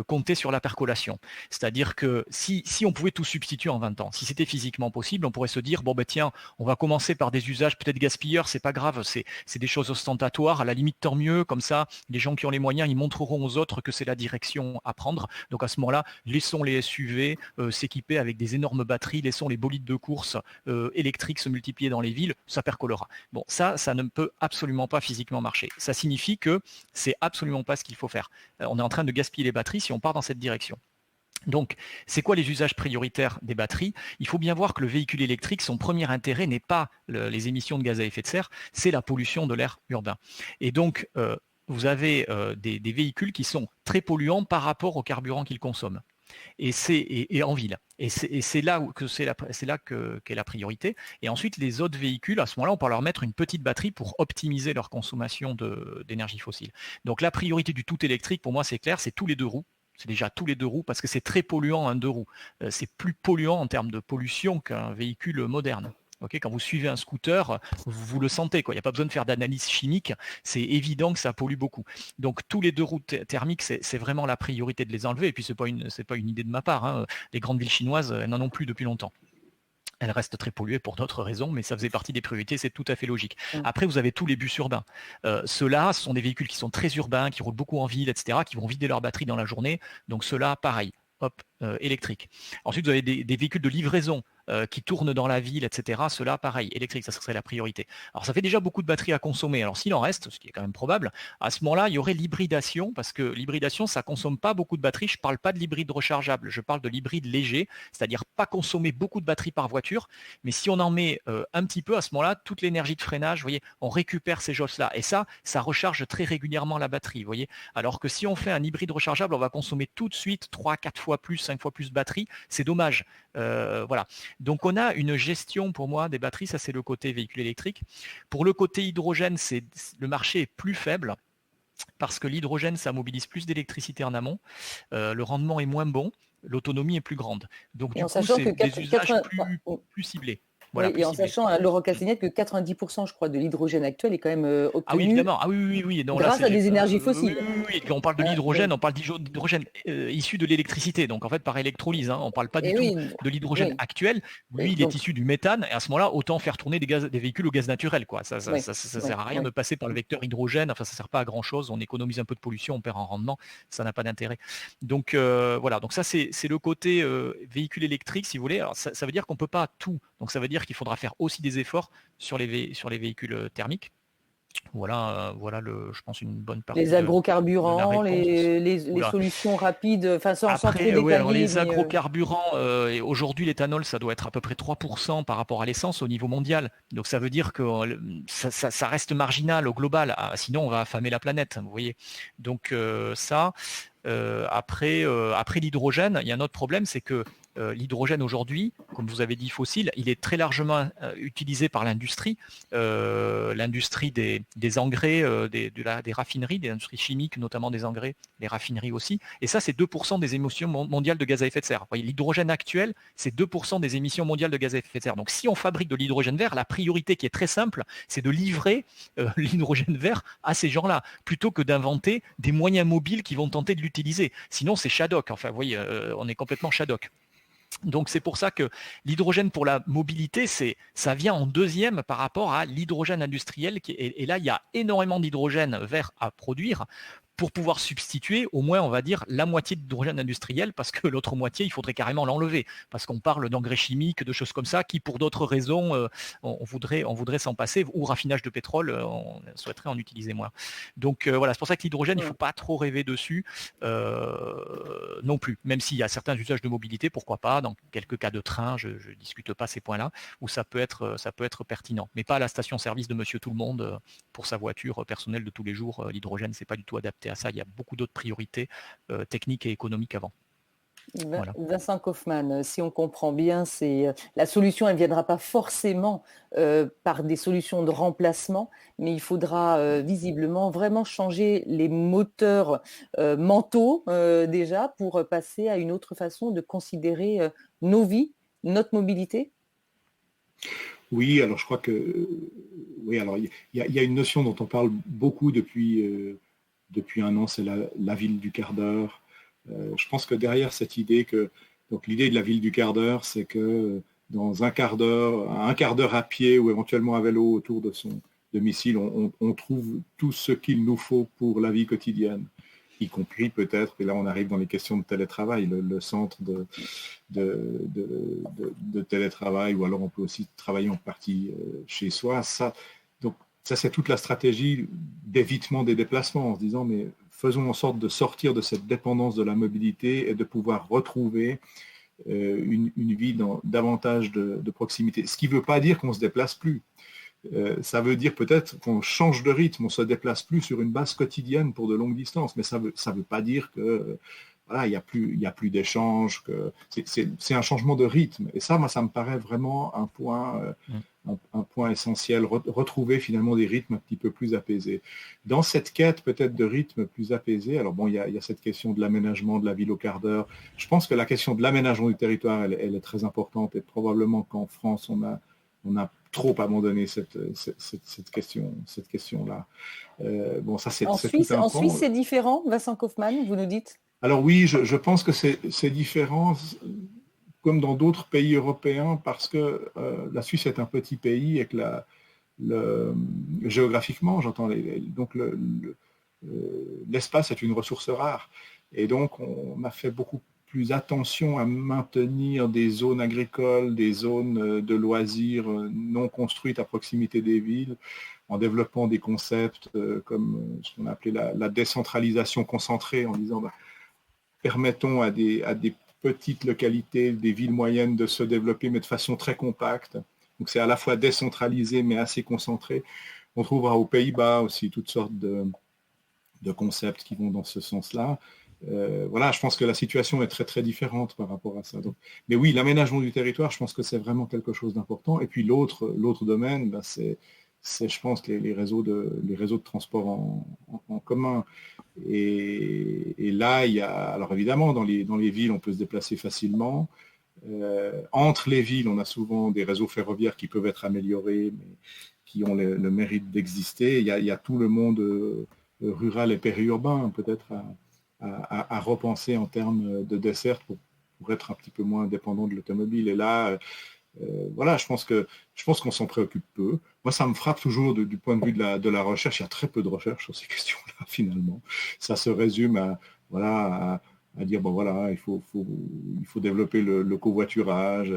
compter sur la percolation. C'est-à-dire que si on pouvait tout substituer en 20 ans, si c'était physiquement possible, on pourrait se dire, bon ben tiens, on va commencer par des usages peut-être gaspilleurs, c'est pas grave, c'est des choses ostentatoires, à la limite tant mieux, comme ça, les gens qui ont les moyens, ils montreront aux autres que c'est la direction à prendre. Donc à ce moment-là, laissons les SUV s'équiper avec des énormes batteries, laissons les bolides de course électriques se multiplier dans les villes, ça percolera. Bon, ça ne peut absolument pas physiquement marcher. Ça signifie que c'est absolument pas ce qu'il faut faire. On est en train de gaspiller les batteries si on part dans cette direction. Donc, c'est quoi les usages prioritaires des batteries? Il faut bien voir que le véhicule électrique, son premier intérêt n'est pas les émissions de gaz à effet de serre, c'est la pollution de l'air urbain. Et donc, vous avez des véhicules qui sont très polluants par rapport au carburant qu'ils consomment. Et en ville. Et c'est là qu'est la priorité. Et ensuite, les autres véhicules, à ce moment-là, on peut leur mettre une petite batterie pour optimiser leur consommation d'énergie fossile. Donc la priorité du tout électrique, pour moi, c'est clair, c'est tous les 2 roues. C'est déjà tous les 2 roues parce que c'est très polluant un 2 roues. C'est plus polluant en termes de pollution qu'un véhicule moderne. Okay, quand vous suivez un scooter, vous le sentez, quoi. Il n'y a pas besoin de faire d'analyse chimique, c'est évident que ça pollue beaucoup. Donc tous les 2 roues thermiques, c'est vraiment la priorité de les enlever, et puis c'est pas une idée de ma part, hein. Les grandes villes chinoises, elles n'en ont plus depuis longtemps. Elles restent très polluées pour d'autres raisons, mais ça faisait partie des priorités, c'est tout à fait logique. Après, vous avez tous les bus urbains. Ceux-là, ce sont des véhicules qui sont très urbains, qui roulent beaucoup en ville, etc., qui vont vider leur batterie dans la journée. Donc ceux-là, pareil, hop, électrique. Ensuite, vous avez des véhicules de livraison qui tournent dans la ville, etc. Cela, pareil, électrique, ça serait la priorité. Alors, ça fait déjà beaucoup de batteries à consommer. Alors, s'il en reste, ce qui est quand même probable, à ce moment-là, il y aurait l'hybridation, parce que l'hybridation, ça ne consomme pas beaucoup de batteries. Je ne parle pas de l'hybride rechargeable, je parle de l'hybride léger, c'est-à-dire pas consommer beaucoup de batteries par voiture, mais si on en met un petit peu, à ce moment-là, toute l'énergie de freinage, vous voyez, on récupère ces choses-là. Et ça recharge très régulièrement la batterie, vous voyez. Alors que si on fait un hybride rechargeable, on va consommer tout de suite 3-4 fois plus, 5 fois plus de batterie. C'est dommage. Voilà. Donc on a une gestion pour moi des batteries, ça c'est le côté véhicule électrique. Pour le côté hydrogène, le marché est plus faible parce que l'hydrogène, ça mobilise plus d'électricité en amont, le rendement est moins bon, l'autonomie est plus grande. Donc du coup, c'est des usages plus ciblés. Voilà, oui, et en sachant, Laurent Castagnette, que 90%, je crois, de l'hydrogène actuel est quand même obtenu. Ah oui, évidemment. Ah oui. Non, grâce à des énergies fossiles. Oui. Quand on parle de l'hydrogène, on parle d'hydrogène issu de l'électricité. Donc en fait, par électrolyse, hein, on ne parle pas du tout de l'hydrogène actuel. Lui, il est issu du méthane. Et à ce moment-là, autant faire tourner des véhicules au gaz naturel, quoi. Ça sert à rien de passer par le vecteur hydrogène. Enfin, ça sert pas à grand chose. On économise un peu de pollution, on perd en rendement. Ça n'a pas d'intérêt. Donc voilà. Donc ça, c'est le côté véhicule électrique, si vous voulez. Alors, ça veut dire qu'on peut pas tout. Donc ça veut dire qu'il faudra faire aussi des efforts sur les véhicules thermiques. Voilà, je pense une bonne partie. Les agrocarburants, les solutions rapides, enfin sans trop détailler. Alors les agrocarburants, aujourd'hui l'éthanol, ça doit être à peu près 3% par rapport à l'essence au niveau mondial. Donc ça veut dire que ça reste marginal au global. Sinon on va affamer la planète, vous voyez. Donc après l'hydrogène, il y a un autre problème, c'est que l'hydrogène aujourd'hui, comme vous avez dit fossile, il est très largement utilisé par l'industrie, l'industrie des engrais, des raffineries, des industries chimiques, notamment des engrais, les raffineries aussi. Et ça, c'est 2% des émissions mondiales de gaz à effet de serre. L'hydrogène actuel, c'est 2% des émissions mondiales de gaz à effet de serre. Donc si on fabrique de l'hydrogène vert, la priorité qui est très simple, c'est de livrer l'hydrogène vert à ces gens-là, plutôt que d'inventer des moyens mobiles qui vont tenter de l'utiliser. Sinon, c'est Shadok. Enfin, vous voyez, on est complètement Shadok. Donc c'est pour ça que l'hydrogène pour la mobilité, ça vient en deuxième par rapport à l'hydrogène industriel. Et là, il y a énormément d'hydrogène vert à produire pour pouvoir substituer au moins, on va dire, la moitié d'hydrogène industriel, parce que l'autre moitié, il faudrait carrément l'enlever, parce qu'on parle d'engrais chimiques, de choses comme ça, qui pour d'autres raisons, on voudrait s'en passer, ou raffinage de pétrole, on souhaiterait en utiliser moins. Donc voilà, c'est pour ça que l'hydrogène, il ne faut pas trop rêver dessus non plus, même s'il y a certains usages de mobilité, pourquoi pas, dans quelques cas de train, je ne discute pas ces points-là, où ça peut être pertinent, mais pas à la station-service de Monsieur Tout-le-Monde pour sa voiture personnelle de tous les jours. L'hydrogène, c'est pas du tout adapté à ça, il y a beaucoup d'autres priorités techniques et économiques avant. Voilà. Vincent Kaufmann, si on comprend bien, la solution, elle ne viendra pas forcément par des solutions de remplacement, mais il faudra visiblement vraiment changer les moteurs mentaux déjà pour passer à une autre façon de considérer nos vies, notre mobilité. Oui, alors je crois que oui, alors il y a une notion dont on parle beaucoup depuis un an, c'est la ville du quart d'heure. Je pense que derrière cette idée donc l'idée de la ville du quart d'heure, c'est que dans un quart d'heure à pied ou éventuellement à vélo autour de son domicile, on trouve tout ce qu'il nous faut pour la vie quotidienne, y compris peut-être, et là on arrive dans les questions de télétravail, le centre de télétravail, ou alors on peut aussi travailler en partie chez soi. Donc ça c'est toute la stratégie d'évitement des déplacements, en se disant mais faisons en sorte de sortir de cette dépendance de la mobilité et de pouvoir retrouver une vie dans davantage de proximité. Ce qui ne veut pas dire qu'on ne se déplace plus. Ça veut dire peut-être qu'on change de rythme, on ne se déplace plus sur une base quotidienne pour de longues distances, mais ça veut pas dire que voilà, il y a plus d'échanges, que c'est un changement de rythme. Et ça, moi, ça me paraît vraiment un point essentiel, retrouver finalement des rythmes un petit peu plus apaisés. Dans cette quête peut-être de rythme plus apaisé, alors bon, il y a cette question de l'aménagement de la ville au quart d'heure. Je pense que la question de l'aménagement du territoire, elle est très importante, et probablement qu'en France, on a trop abandonné cette question-là. Bon, ça, c'est En tout Suisse, un en pan. Suisse, c'est différent, Vincent Kaufmann, vous nous dites? Alors oui, je pense que c'est différent, comme dans d'autres pays européens, parce que la Suisse est un petit pays et que géographiquement, j'entends, donc l'espace est une ressource rare. Et donc, on a fait beaucoup plus attention à maintenir des zones agricoles, des zones de loisirs non construites à proximité des villes, en développant des concepts comme ce qu'on a appelé la décentralisation concentrée, en disant permettons à des petites localités, des villes moyennes de se développer, mais de façon très compacte. Donc c'est à la fois décentralisé, mais assez concentré. On trouvera aux Pays-Bas aussi toutes sortes de concepts qui vont dans ce sens-là. Voilà, je pense que la situation est très très différente par rapport à ça. Donc, mais oui, l'aménagement du territoire, je pense que c'est vraiment quelque chose d'important. Et puis l'autre domaine, c'est je pense les réseaux de transport en commun. Et là, il y a, alors évidemment, dans les villes, on peut se déplacer facilement. Entre les villes, on a souvent des réseaux ferroviaires qui peuvent être améliorés, mais qui ont le mérite d'exister. Il y a tout le monde rural et périurbain, peut-être à repenser en termes de dessert pour être un petit peu moins dépendant de l'automobile. Et là, voilà, je pense qu'on s'en préoccupe peu. Moi, ça me frappe toujours du point de vue de la recherche. Il y a très peu de recherche sur ces questions-là, finalement. Ça se résume à dire, bon voilà, il faut développer le covoiturage,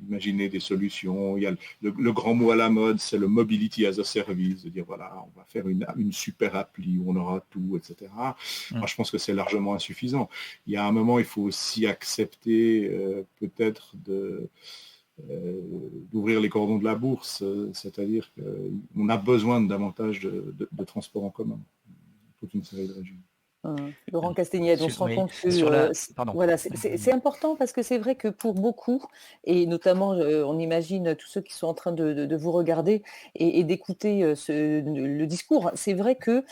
imaginer des solutions. Il y a le grand mot à la mode, c'est le mobility as a service, de dire, voilà, on va faire une super appli où on aura tout, etc. Moi, je pense que c'est largement insuffisant. Il y a un moment, il faut aussi accepter peut-être d'ouvrir les cordons de la bourse, c'est-à-dire qu'on a besoin de davantage de transports en commun, toute une série de régions. Laurent Castagnède, on se rend compte que voilà, c'est important parce que c'est vrai que pour beaucoup, et notamment on imagine tous ceux qui sont en train de vous regarder et d'écouter le discours, c'est vrai que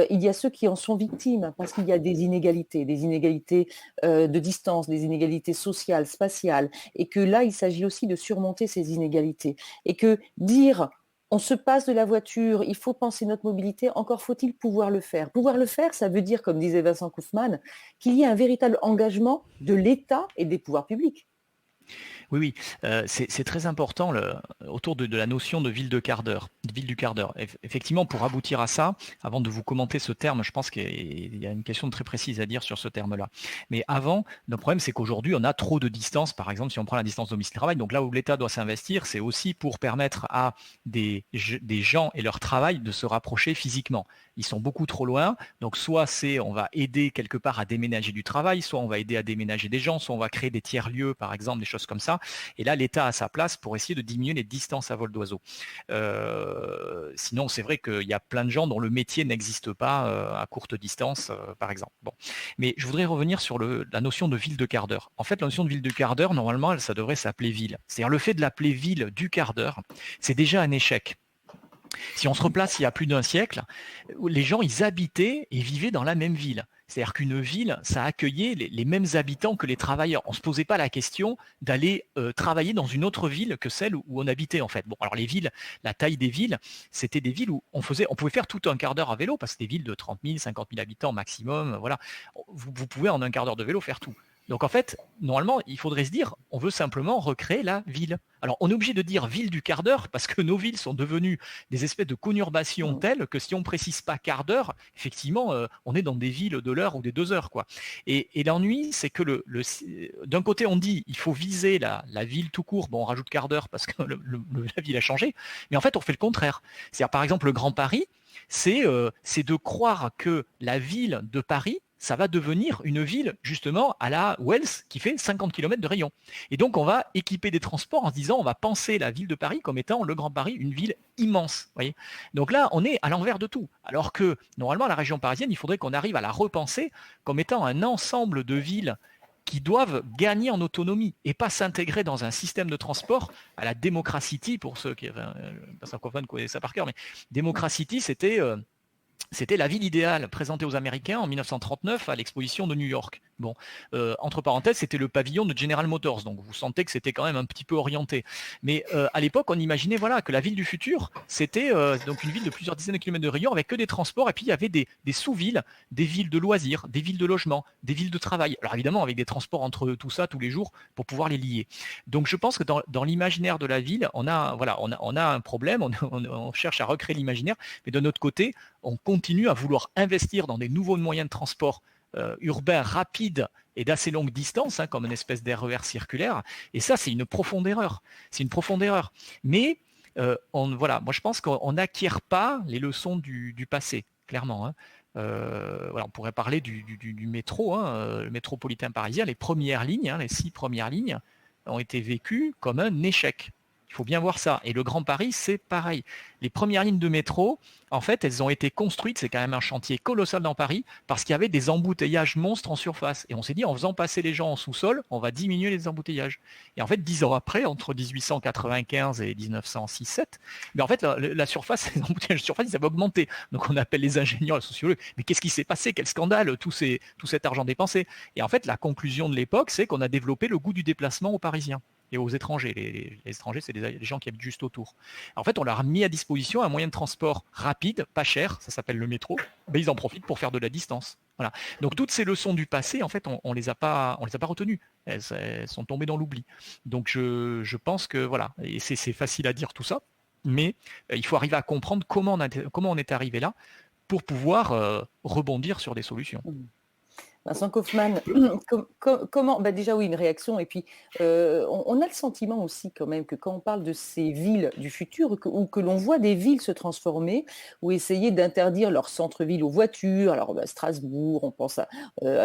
il y a ceux qui en sont victimes parce qu'il y a des inégalités de distance, des inégalités sociales, spatiales, et que là il s'agit aussi de surmonter ces inégalités et que dire on se passe de la voiture, il faut penser notre mobilité, encore faut-il pouvoir le faire. Pouvoir le faire, ça veut dire, comme disait Vincent Kaufmann, qu'il y ait un véritable engagement de l'État et des pouvoirs publics. Oui, c'est très important autour de la notion de ville du quart d'heure. Effectivement, pour aboutir à ça, avant de vous commenter ce terme, je pense qu'il y a une question très précise à dire sur ce terme-là. Mais avant, le problème, c'est qu'aujourd'hui, on a trop de distance. Par exemple, si on prend la distance domicile-travail, donc là où l'État doit s'investir, c'est aussi pour permettre à des gens et leur travail de se rapprocher physiquement. Ils sont beaucoup trop loin, donc soit on va aider quelque part à déménager du travail, soit on va aider à déménager des gens, soit on va créer des tiers-lieux, par exemple, des choses comme ça. Et là, l'État a sa place pour essayer de diminuer les distances à vol d'oiseau. Sinon, c'est vrai qu'il y a plein de gens dont le métier n'existe pas à courte distance, par exemple. Bon. Mais je voudrais revenir sur la notion de ville de quart d'heure. En fait, la notion de ville de quart d'heure, normalement, ça devrait s'appeler ville. C'est-à-dire le fait de l'appeler ville du quart d'heure, c'est déjà un échec. Si on se replace il y a plus d'un siècle, les gens, ils habitaient et vivaient dans la même ville. C'est-à-dire qu'une ville, ça accueillait les mêmes habitants que les travailleurs. On ne se posait pas la question d'aller travailler dans une autre ville que celle où on habitait en fait. Bon, alors les villes, la taille des villes, c'était des villes où on pouvait faire tout un quart d'heure à vélo, parce que c'était des villes de 30 000, 50 000 habitants maximum. Voilà, vous pouvez en un quart d'heure de vélo faire tout. Donc en fait, normalement, il faudrait se dire, on veut simplement recréer la ville. Alors on est obligé de dire ville du quart d'heure parce que nos villes sont devenues des espèces de conurbations telles que si on ne précise pas quart d'heure, effectivement, on est dans des villes de l'heure ou des 2 heures, quoi. Et l'ennui, c'est que d'un côté, on dit il faut viser la ville tout court, bon, on rajoute quart d'heure parce que la ville a changé, mais en fait, on fait le contraire. C'est-à-dire, par exemple, le Grand Paris, c'est de croire que la ville de Paris, ça va devenir une ville justement à la Wells qui fait 50 km de rayon. Et donc on va équiper des transports en se disant on va penser la ville de Paris comme étant le Grand Paris, une ville immense. Voyez, donc là on est à l'envers de tout. Alors que normalement la région parisienne, il faudrait qu'on arrive à la repenser comme étant un ensemble de villes qui doivent gagner en autonomie et pas s'intégrer dans un système de transport à la Democracity, pour ceux qui francophones connaissent ça par cœur, mais Democracity c'était la ville idéale présentée aux Américains en 1939 à l'exposition de New York. Bon, entre parenthèses, c'était le pavillon de General Motors, donc vous sentez que c'était quand même un petit peu orienté. Mais à l'époque, on imaginait que la ville du futur, c'était donc une ville de plusieurs dizaines de kilomètres de rayon avec que des transports, et puis il y avait des sous-villes, des villes de loisirs, des villes de logement, des villes de travail. Alors évidemment, avec des transports entre tout ça tous les jours pour pouvoir les lier. Donc je pense que dans l'imaginaire de la ville, on a un problème, on cherche à recréer l'imaginaire, mais de notre côté, on continue à vouloir investir dans des nouveaux moyens de transport urbains rapides et d'assez longue distance, comme une espèce d'RER circulaire. Et ça, c'est une profonde erreur. C'est une profonde erreur. Mais moi, je pense qu'on n'acquiert pas les leçons du passé, clairement. On pourrait parler du métro, le métropolitain parisien. Les premières lignes, les 6 premières lignes, ont été vécues comme un échec. Il faut bien voir ça. Et le Grand Paris, c'est pareil. Les premières lignes de métro, en fait, elles ont été construites, c'est quand même un chantier colossal dans Paris, parce qu'il y avait des embouteillages monstres en surface. Et on s'est dit, en faisant passer les gens en sous-sol, on va diminuer les embouteillages. Et en fait, 10 ans après, entre 1895 et 1906-7, mais en fait, la surface, les embouteillages de surface, ils avaient augmenté. Donc on appelle les ingénieurs, les sociologues, mais qu'est-ce qui s'est passé? Quel scandale, tout cet argent dépensé. Et en fait, la conclusion de l'époque, c'est qu'on a développé le goût du déplacement aux Parisiens et aux étrangers. Les étrangers, c'est les gens qui habitent juste autour. En fait, on leur a mis à disposition un moyen de transport rapide, pas cher, ça s'appelle le métro, mais ils en profitent pour faire de la distance. Voilà. Donc toutes ces leçons du passé, en fait, on les a pas retenues. Elles sont tombées dans l'oubli. Donc je pense que voilà, et c'est facile à dire tout ça, mais il faut arriver à comprendre comment on est arrivé là pour pouvoir rebondir sur des solutions. Vincent Kaufmann, comment déjà oui, une réaction, et puis on a le sentiment aussi quand même que quand on parle de ces villes du futur, ou que l'on voit des villes se transformer, ou essayer d'interdire leur centre-ville aux voitures, alors Strasbourg, on pense à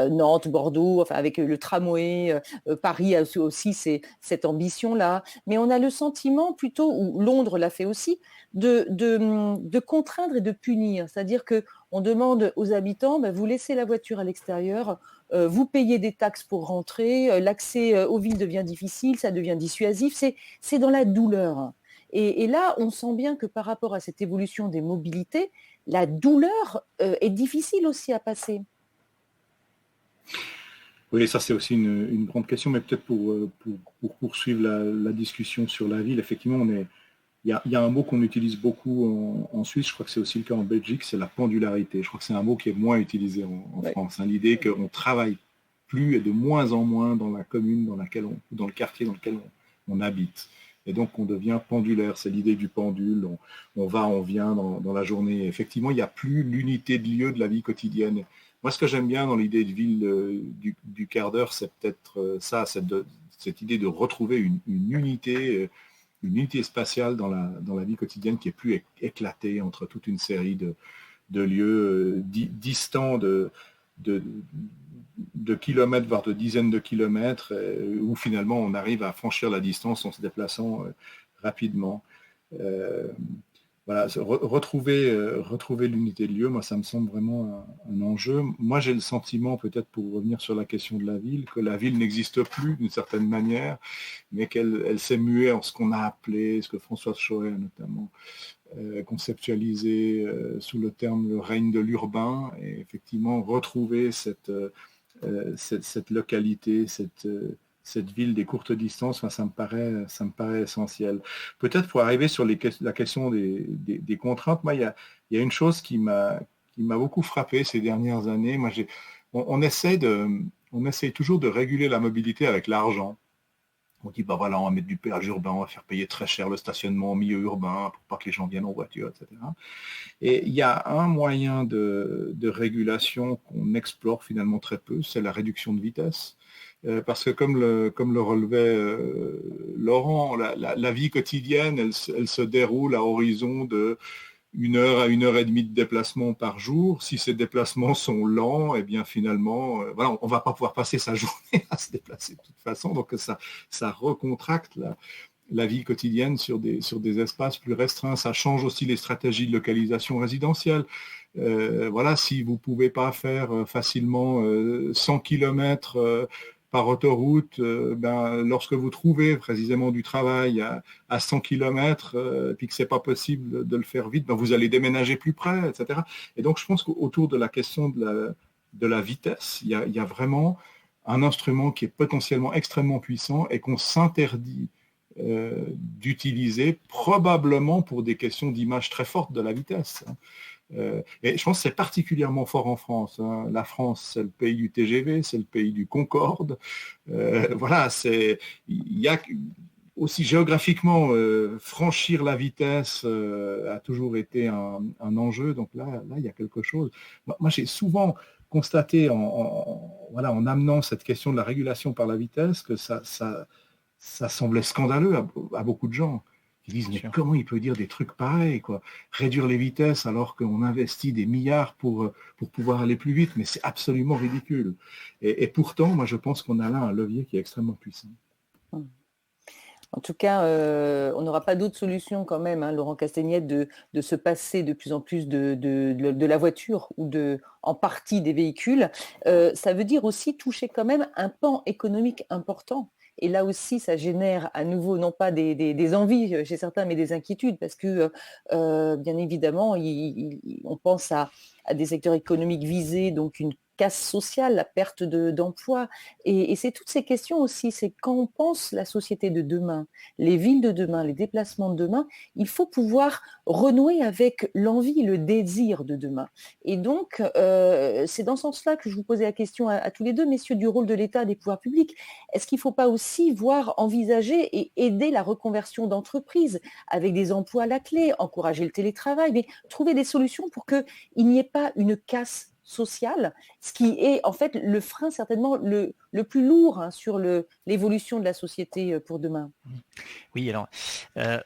Nantes, Bordeaux, enfin avec le tramway, Paris a aussi cette ambition-là, mais on a le sentiment plutôt, ou Londres l'a fait aussi, de contraindre et de punir, c'est-à-dire que on demande aux habitants, vous laissez la voiture à l'extérieur, vous payez des taxes pour rentrer, l'accès aux villes devient difficile, ça devient dissuasif, c'est dans la douleur. Et là, on sent bien que par rapport à cette évolution des mobilités, la douleur est difficile aussi à passer. Oui, ça c'est aussi une grande question, mais peut-être pour poursuivre la discussion sur la ville, effectivement, il y a un mot qu'on utilise beaucoup en Suisse, je crois que c'est aussi le cas en Belgique, c'est la pendularité. Je crois que c'est un mot qui est moins utilisé en France. L'idée qu'on travaille plus et de moins en moins dans la commune dans le quartier dans lequel on habite. Et donc on devient pendulaire, c'est l'idée du pendule, on va, on vient dans la journée. Et effectivement, il n'y a plus l'unité de lieu de la vie quotidienne. Moi, ce que j'aime bien dans l'idée de ville du quart d'heure, c'est peut-être ça, cette idée de retrouver une unité spatiale dans la vie quotidienne qui est plus éclatée entre toute une série de lieux distants de kilomètres, voire de dizaines de kilomètres, où finalement on arrive à franchir la distance en se déplaçant rapidement. voilà, retrouver l'unité de lieu, moi, ça me semble vraiment un enjeu. Moi, j'ai le sentiment, peut-être pour revenir sur la question de la ville, que la ville n'existe plus d'une certaine manière, mais qu'elle s'est muée en ce qu'on a appelé, ce que Françoise Choët a notamment conceptualisé sous le terme le règne de l'urbain, et effectivement retrouver cette localité, cette ville des courtes distances, ça me paraît essentiel. Peut-être pour arriver sur la question des contraintes, moi, il y a une chose qui m'a beaucoup frappé ces dernières années. Moi, on essaie toujours de réguler la mobilité avec l'argent. On dit, bah voilà, on va mettre du péage urbain, on va faire payer très cher le stationnement au milieu urbain pour pas que les gens viennent en voiture, etc. Et il y a un moyen de régulation qu'on explore finalement très peu, c'est la réduction de vitesse. Parce que comme le relevait Laurent, la vie quotidienne, elle se déroule à horizon de 1 heure à 1 heure et demie de déplacement par jour. Si ces déplacements sont lents, eh bien finalement, voilà, on ne va pas pouvoir passer sa journée à se déplacer de toute façon. Donc ça recontracte la vie quotidienne sur des espaces plus restreints. Ça change aussi les stratégies de localisation résidentielle. Voilà, si vous ne pouvez pas faire facilement 100 km par autoroute, lorsque vous trouvez précisément du travail à 100 km, puis que ce n'est pas possible de le faire vite, vous allez déménager plus près, etc. Et donc je pense qu'autour de la question de la vitesse, il y a vraiment un instrument qui est potentiellement extrêmement puissant et qu'on s'interdit d'utiliser probablement pour des questions d'image très fortes de la vitesse. Et je pense que c'est particulièrement fort en France. La France, c'est le pays du TGV, c'est le pays du Concorde. Voilà, il y a aussi géographiquement, franchir la vitesse a toujours été un enjeu. Donc là, il y a quelque chose. Moi, j'ai souvent constaté en amenant cette question de la régulation par la vitesse que ça semblait scandaleux à beaucoup de gens. Ils disent, mais comment il peut dire des trucs pareils, quoi? Réduire les vitesses alors qu'on investit des milliards pour pouvoir aller plus vite, mais c'est absolument ridicule. Et pourtant, moi, je pense qu'on a là un levier qui est extrêmement puissant. En tout cas, on n'aura pas d'autre solution quand même, Laurent Castagnette, de se passer de plus en plus de la voiture ou en partie des véhicules. Ça veut dire aussi toucher quand même un pan économique important. Et là aussi, ça génère à nouveau, non pas des envies chez certains, mais des inquiétudes, parce que, bien évidemment, on pense à des secteurs économiques visés, donc une casse sociale, la perte d'emploi. Et c'est toutes ces questions aussi, c'est quand on pense la société de demain, les villes de demain, les déplacements de demain, il faut pouvoir renouer avec l'envie, le désir de demain. Et donc, c'est dans ce sens-là que je vous posais la question à tous les deux, messieurs, du rôle de l'État, des pouvoirs publics. Est-ce qu'il ne faut pas aussi envisager et aider la reconversion d'entreprises avec des emplois à la clé, encourager le télétravail, mais trouver des solutions pour qu'il n'y ait pas une casse sociale, ce qui est en fait le frein certainement le plus lourd sur l'évolution de la société pour demain. Oui, alors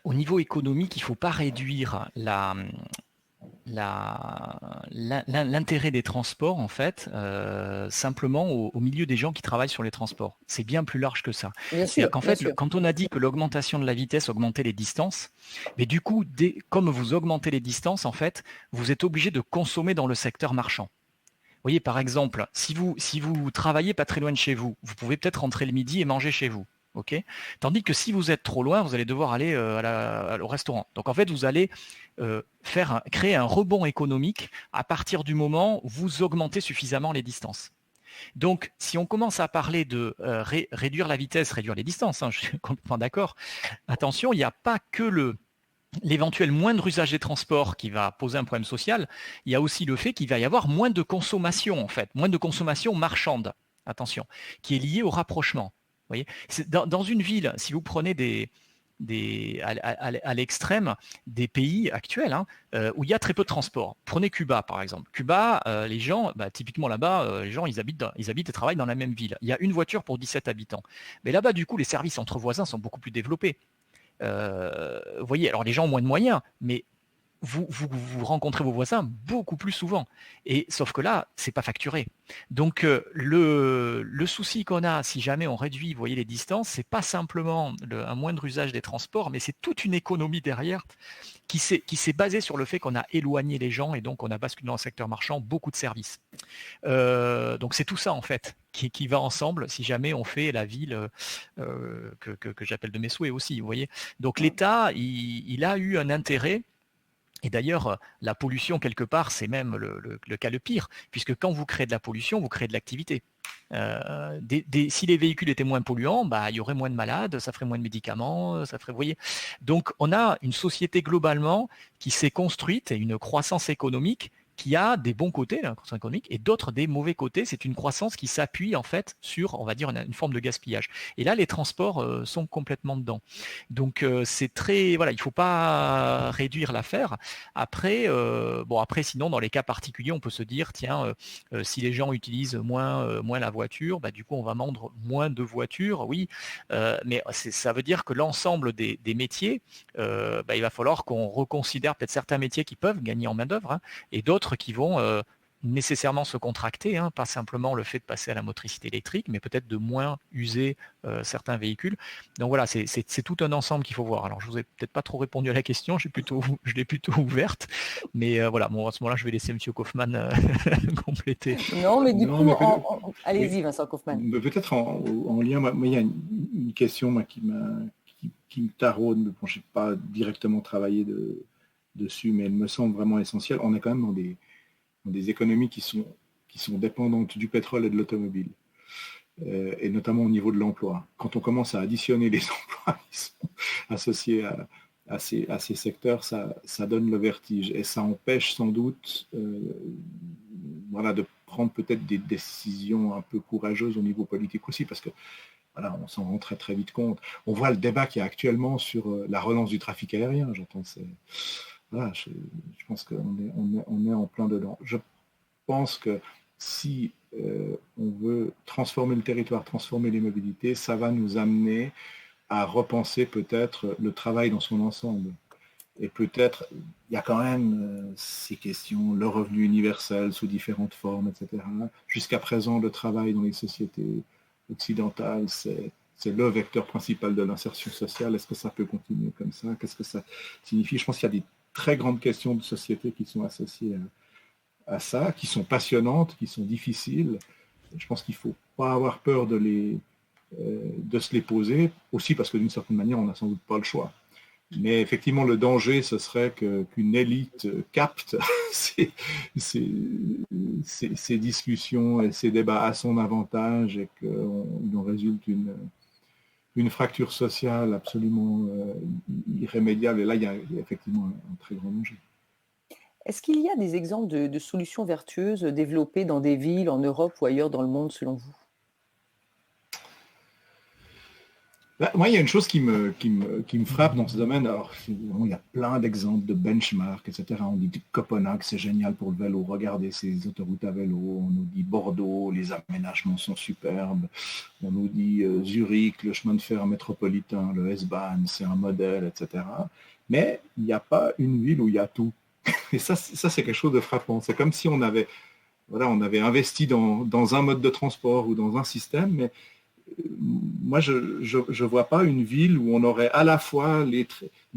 au niveau économique, il ne faut pas réduire l'intérêt des transports en fait simplement au milieu des gens qui travaillent sur les transports. C'est bien plus large que ça. C'est-à-dire qu'en fait, quand on a dit que l'augmentation de la vitesse augmentait les distances, mais du coup, comme vous augmentez les distances, en fait, vous êtes obligé de consommer dans le secteur marchand. Vous voyez, par exemple, si vous travaillez pas très loin de chez vous, vous pouvez peut-être rentrer le midi et manger chez vous. Okay, tandis que si vous êtes trop loin, vous allez devoir aller au restaurant. Donc en fait, vous allez créer un rebond économique à partir du moment où vous augmentez suffisamment les distances. Donc, si on commence à parler de réduire la vitesse, réduire les distances, je suis complètement d'accord, attention, il n'y a pas que l'éventuel moindre usage des transports qui va poser un problème social, il y a aussi le fait qu'il va y avoir moins de consommation, en fait, moins de consommation marchande, attention, qui est liée au rapprochement. Vous voyez, dans une ville, si vous prenez à l'extrême des pays actuels où il y a très peu de transport. Prenez Cuba, par exemple. Cuba, les gens, typiquement là-bas, les gens, ils habitent et travaillent dans la même ville. Il y a une voiture pour 17 habitants. Mais là-bas, du coup, les services entre voisins sont beaucoup plus développés. Vous voyez, alors les gens ont moins de moyens, mais vous rencontrez vos voisins beaucoup plus souvent. Et sauf que là, c'est pas facturé. Donc le souci qu'on a, si jamais on réduit, vous voyez, les distances, c'est pas simplement un moindre usage des transports, mais c'est toute une économie derrière qui s'est basée sur le fait qu'on a éloigné les gens et donc on a basculé dans le secteur marchand beaucoup de services. Donc c'est tout ça en fait qui va ensemble si jamais on fait la ville que j'appelle de mes souhaits aussi, vous voyez. Donc l'État, il a eu un intérêt. Et d'ailleurs, la pollution, quelque part, c'est même le cas le pire, puisque quand vous créez de la pollution, vous créez de l'activité. Si les véhicules étaient moins polluants, il y aurait moins de malades, ça ferait moins de médicaments, ça ferait, vous voyez. Donc, on a une société globalement qui s'est construite et une croissance économique qui a des bons côtés, la croissance économique, et d'autres des mauvais côtés. C'est une croissance qui s'appuie en fait sur, on va dire, une forme de gaspillage. Et là, les transports sont complètement dedans. Donc c'est très, voilà, il ne faut pas réduire l'affaire. Après, sinon, dans les cas particuliers, on peut se dire, tiens, si les gens utilisent moins la voiture, du coup, on va vendre moins de voitures, oui, mais ça veut dire que l'ensemble des métiers, il va falloir qu'on reconsidère peut-être certains métiers qui peuvent gagner en main-d'œuvre, et d'autres qui vont nécessairement se contracter, pas simplement le fait de passer à la motricité électrique, mais peut-être de moins user certains véhicules. Donc voilà, c'est tout un ensemble qu'il faut voir. Alors je vous ai peut-être pas trop répondu à la question, je l'ai plutôt ouverte, mais voilà, bon, à ce moment-là, je vais laisser M. Kaufmann compléter. Non, mais du coup, allez-y, Vincent Kaufmann. Peut-être en lien, moi, il y a une question qui me taraude, mais bon, je n'ai pas directement travaillé dessus, mais elle me semble vraiment essentielle. On est quand même dans des économies qui sont dépendantes du pétrole et de l'automobile, et notamment au niveau de l'emploi. Quand on commence à additionner les emplois qui sont associés à ces secteurs, ça donne le vertige, et ça empêche sans doute de prendre peut-être des décisions un peu courageuses au niveau politique aussi, parce que voilà, on s'en rend très très vite compte. On voit le débat qu'il y a actuellement sur la relance du trafic aérien, j'entends. Voilà, je pense qu'on est en plein dedans. Je pense que si on veut transformer le territoire, transformer les mobilités, ça va nous amener à repenser peut-être le travail dans son ensemble. Et peut-être, il y a quand même ces questions, le revenu universel sous différentes formes, etc. Jusqu'à présent, le travail dans les sociétés occidentales, c'est le vecteur principal de l'insertion sociale. Est-ce que ça peut continuer comme ça? Qu'est-ce que ça signifie? Je pense qu'il y a des très grandes questions de société qui sont associées à ça, qui sont passionnantes, qui sont difficiles. Je pense qu'il ne faut pas avoir peur de se les poser, aussi parce que d'une certaine manière, on n'a sans doute pas le choix. Mais effectivement, le danger, ce serait qu'une élite capte ces discussions et ces débats à son avantage et qu'il en résulte une fracture sociale absolument irrémédiable. Et là, il y a effectivement un très grand danger. Est-ce qu'il y a des exemples de solutions vertueuses développées dans des villes, en Europe ou ailleurs dans le monde, selon vous? Moi, il y a une chose qui me frappe dans ce domaine. Alors, il y a plein d'exemples de benchmarks, etc. On dit Copenhague, c'est génial pour le vélo. Regardez ces autoroutes à vélo. On nous dit Bordeaux, les aménagements sont superbes. On nous dit Zurich, le chemin de fer métropolitain, le S-Bahn, c'est un modèle, etc. Mais il n'y a pas une ville où il y a tout. Et ça c'est quelque chose de frappant. C'est comme si on avait investi dans un mode de transport ou dans un système, mais moi, je ne vois pas une ville où on aurait à la fois les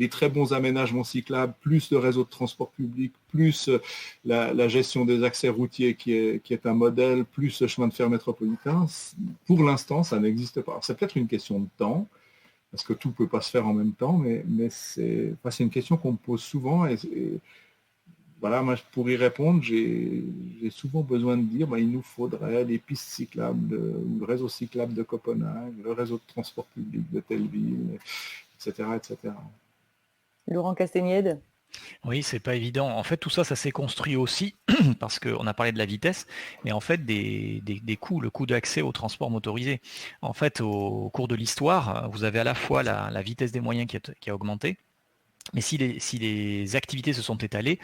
très bons aménagements cyclables, plus le réseau de transport public, plus la gestion des accès routiers qui est un modèle, plus le chemin de fer métropolitain. Pour l'instant, ça n'existe pas. C'est peut-être une question de temps, parce que tout ne peut pas se faire en même temps, mais c'est une question qu'on me pose souvent. Et voilà, moi, pour y répondre, j'ai souvent besoin de dire il nous faudrait les pistes cyclables, ou le réseau cyclable de Copenhague, le réseau de transport public de telle ville, etc. etc. Laurent Castagnède? Oui, c'est pas évident. En fait, tout ça s'est construit aussi, parce qu'on a parlé de la vitesse, mais en fait, des coûts, le coût d'accès au transport motorisé. En fait, au cours de l'histoire, vous avez à la fois la vitesse des moyens qui a augmenté, mais si les activités se sont étalées,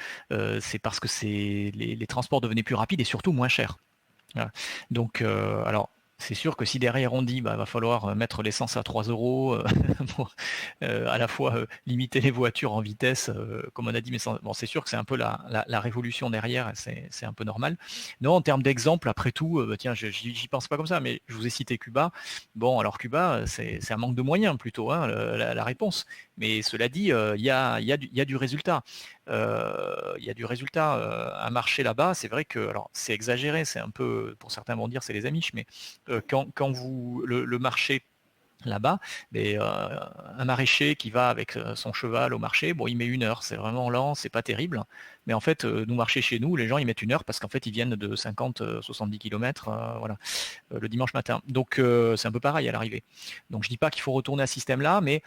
c'est parce que les transports devenaient plus rapides et surtout moins chers. Voilà. Donc, alors, c'est sûr que si derrière on dit va falloir mettre l'essence à 3 euros pour à la fois limiter les voitures en vitesse, comme on a dit, mais bon, c'est sûr que c'est un peu la révolution derrière, c'est un peu normal. Non, en termes d'exemple, après tout, tiens, j'y pense pas comme ça, mais je vous ai cité Cuba. Bon, alors Cuba, c'est un manque de moyens plutôt, hein, la réponse. Mais cela dit, il y a du résultat. Il y a du résultat. Un marché là-bas, c'est vrai que, alors c'est exagéré, c'est un peu, pour certains vont dire c'est les Amish, mais quand vous le marché là-bas, mais un maraîcher qui va avec son cheval au marché, bon, il met 1 heure, c'est vraiment lent, c'est pas terrible. Mais en fait, nous marcher chez nous, les gens ils mettent 1 heure parce qu'en fait ils viennent de 50-70 km voilà, le dimanche matin. Donc c'est un peu pareil à l'arrivée. Donc je dis pas qu'il faut retourner à ce système-là, mais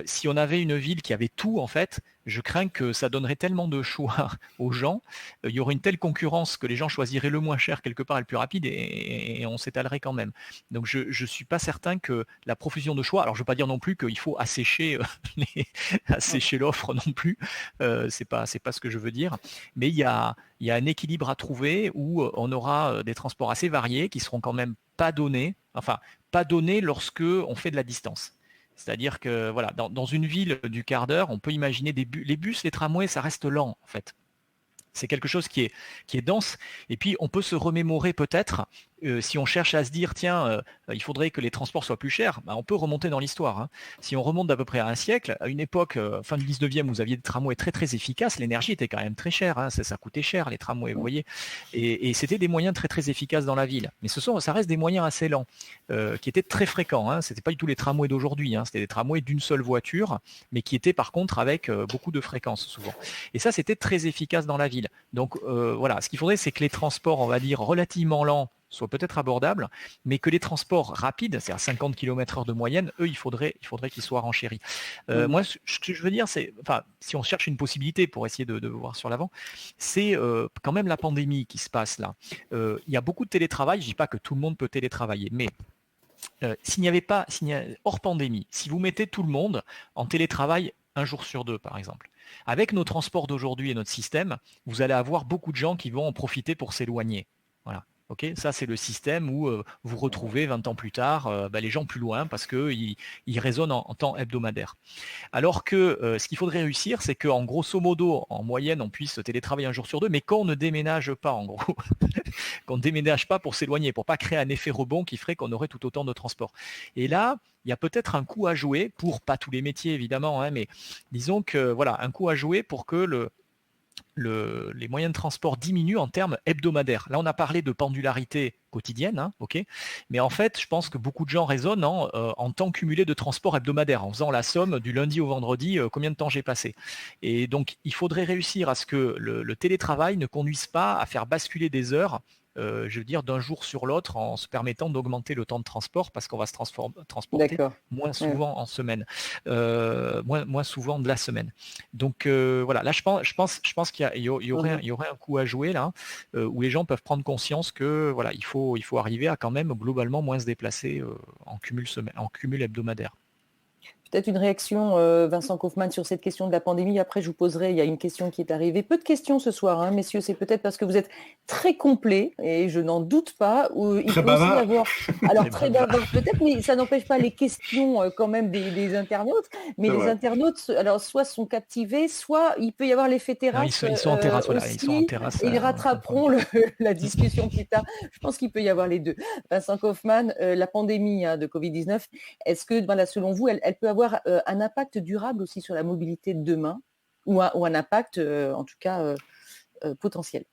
si on avait une ville qui avait tout en fait, je crains que ça donnerait tellement de choix aux gens, il y aurait une telle concurrence que les gens choisiraient le moins cher quelque part et le plus rapide et on s'étalerait quand même. Donc je ne suis pas certain que la profusion de choix, alors je ne veux pas dire non plus qu'il faut assécher l'offre non plus, c'est pas ce que je veux dire, mais il y a un équilibre à trouver où on aura des transports assez variés qui seront quand même pas donnés lorsque on fait de la distance. C'est-à-dire que voilà, dans une ville du quart d'heure, on peut imaginer les bus, les tramways, ça reste lent en fait. C'est quelque chose qui est dense. Et puis, on peut se remémorer peut-être, si on cherche à se dire, tiens, il faudrait que les transports soient plus chers, on peut remonter dans l'histoire. Hein. Si on remonte d'à peu près à un siècle, à une époque, fin du 19e, vous aviez des tramways très très efficaces, l'énergie était quand même très chère, hein, ça coûtait cher les tramways, vous voyez. Et c'était des moyens très très efficaces dans la ville. Mais ça reste des moyens assez lents, qui étaient très fréquents. Hein. C'était pas du tout les tramways d'aujourd'hui, hein. C'était des tramways d'une seule voiture, mais qui étaient par contre avec beaucoup de fréquences souvent. Et ça, c'était très efficace dans la ville. Donc voilà, ce qu'il faudrait, c'est que les transports, on va dire, relativement lents, soient peut-être abordables, mais que les transports rapides, c'est à 50 km/h de moyenne, eux, il faudrait qu'ils soient renchéris. Moi, ce que je veux dire, c'est, enfin, si on cherche une possibilité pour essayer de voir sur l'avant, c'est quand même la pandémie qui se passe là. Il y a beaucoup de télétravail, je ne dis pas que tout le monde peut télétravailler, mais hors pandémie, si vous mettez tout le monde en télétravail 1 jour sur 2, par exemple, avec nos transports d'aujourd'hui et notre système, vous allez avoir beaucoup de gens qui vont en profiter pour s'éloigner. Voilà. Okay, ça, c'est le système où vous retrouvez 20 ans plus tard les gens plus loin parce qu'ils raisonnent en temps hebdomadaire. Alors que ce qu'il faudrait réussir, c'est qu'en grosso modo, en moyenne, on puisse télétravailler 1 jour sur 2, mais qu'on ne déménage pas, en gros. Qu'on ne déménage pas pour s'éloigner, pour pas créer un effet rebond qui ferait qu'on aurait tout autant de transport. Et là, il y a peut-être un coup à jouer pour, pas tous les métiers évidemment, hein, mais disons que voilà, un coup à jouer pour que les moyens de transport diminuent en termes hebdomadaires. Là, on a parlé de pendularité quotidienne, hein, ok, mais en fait, je pense que beaucoup de gens raisonnent en temps cumulé de transport hebdomadaire, en faisant la somme du lundi au vendredi, combien de temps j'ai passé. Et donc, il faudrait réussir à ce que le télétravail ne conduise pas à faire basculer des heures, je veux dire, d'un jour sur l'autre en se permettant d'augmenter le temps de transport parce qu'on va se transporter moins souvent en semaine, moins souvent de la semaine. Donc voilà, là je pense qu'il y aurait un coup à jouer là, où les gens peuvent prendre conscience que voilà, il faut arriver à quand même globalement moins se déplacer en cumul hebdomadaire. Peut-être une réaction, Vincent Kaufmann, sur cette question de la pandémie. Après, je vous poserai, il y a une question qui est arrivée. Peu de questions ce soir, hein, messieurs. C'est peut-être parce que vous êtes très complets, et je n'en doute pas. Très bavard. Avoir... Alors, très bavard peut-être, mais ça n'empêche pas les questions quand même des internautes. Mais les internautes, alors, soit sont captivés, soit il peut y avoir l'effet terrasse. Non, ils sont en terrasse, voilà. Ils sont en terrasse. Et ils rattraperont la discussion plus tard. Je pense qu'il peut y avoir les deux. Vincent Kaufmann, la pandémie de Covid-19, est-ce que, voilà, selon vous, elle peut avoir un impact durable aussi sur la mobilité de demain ou un impact en tout cas potentiel?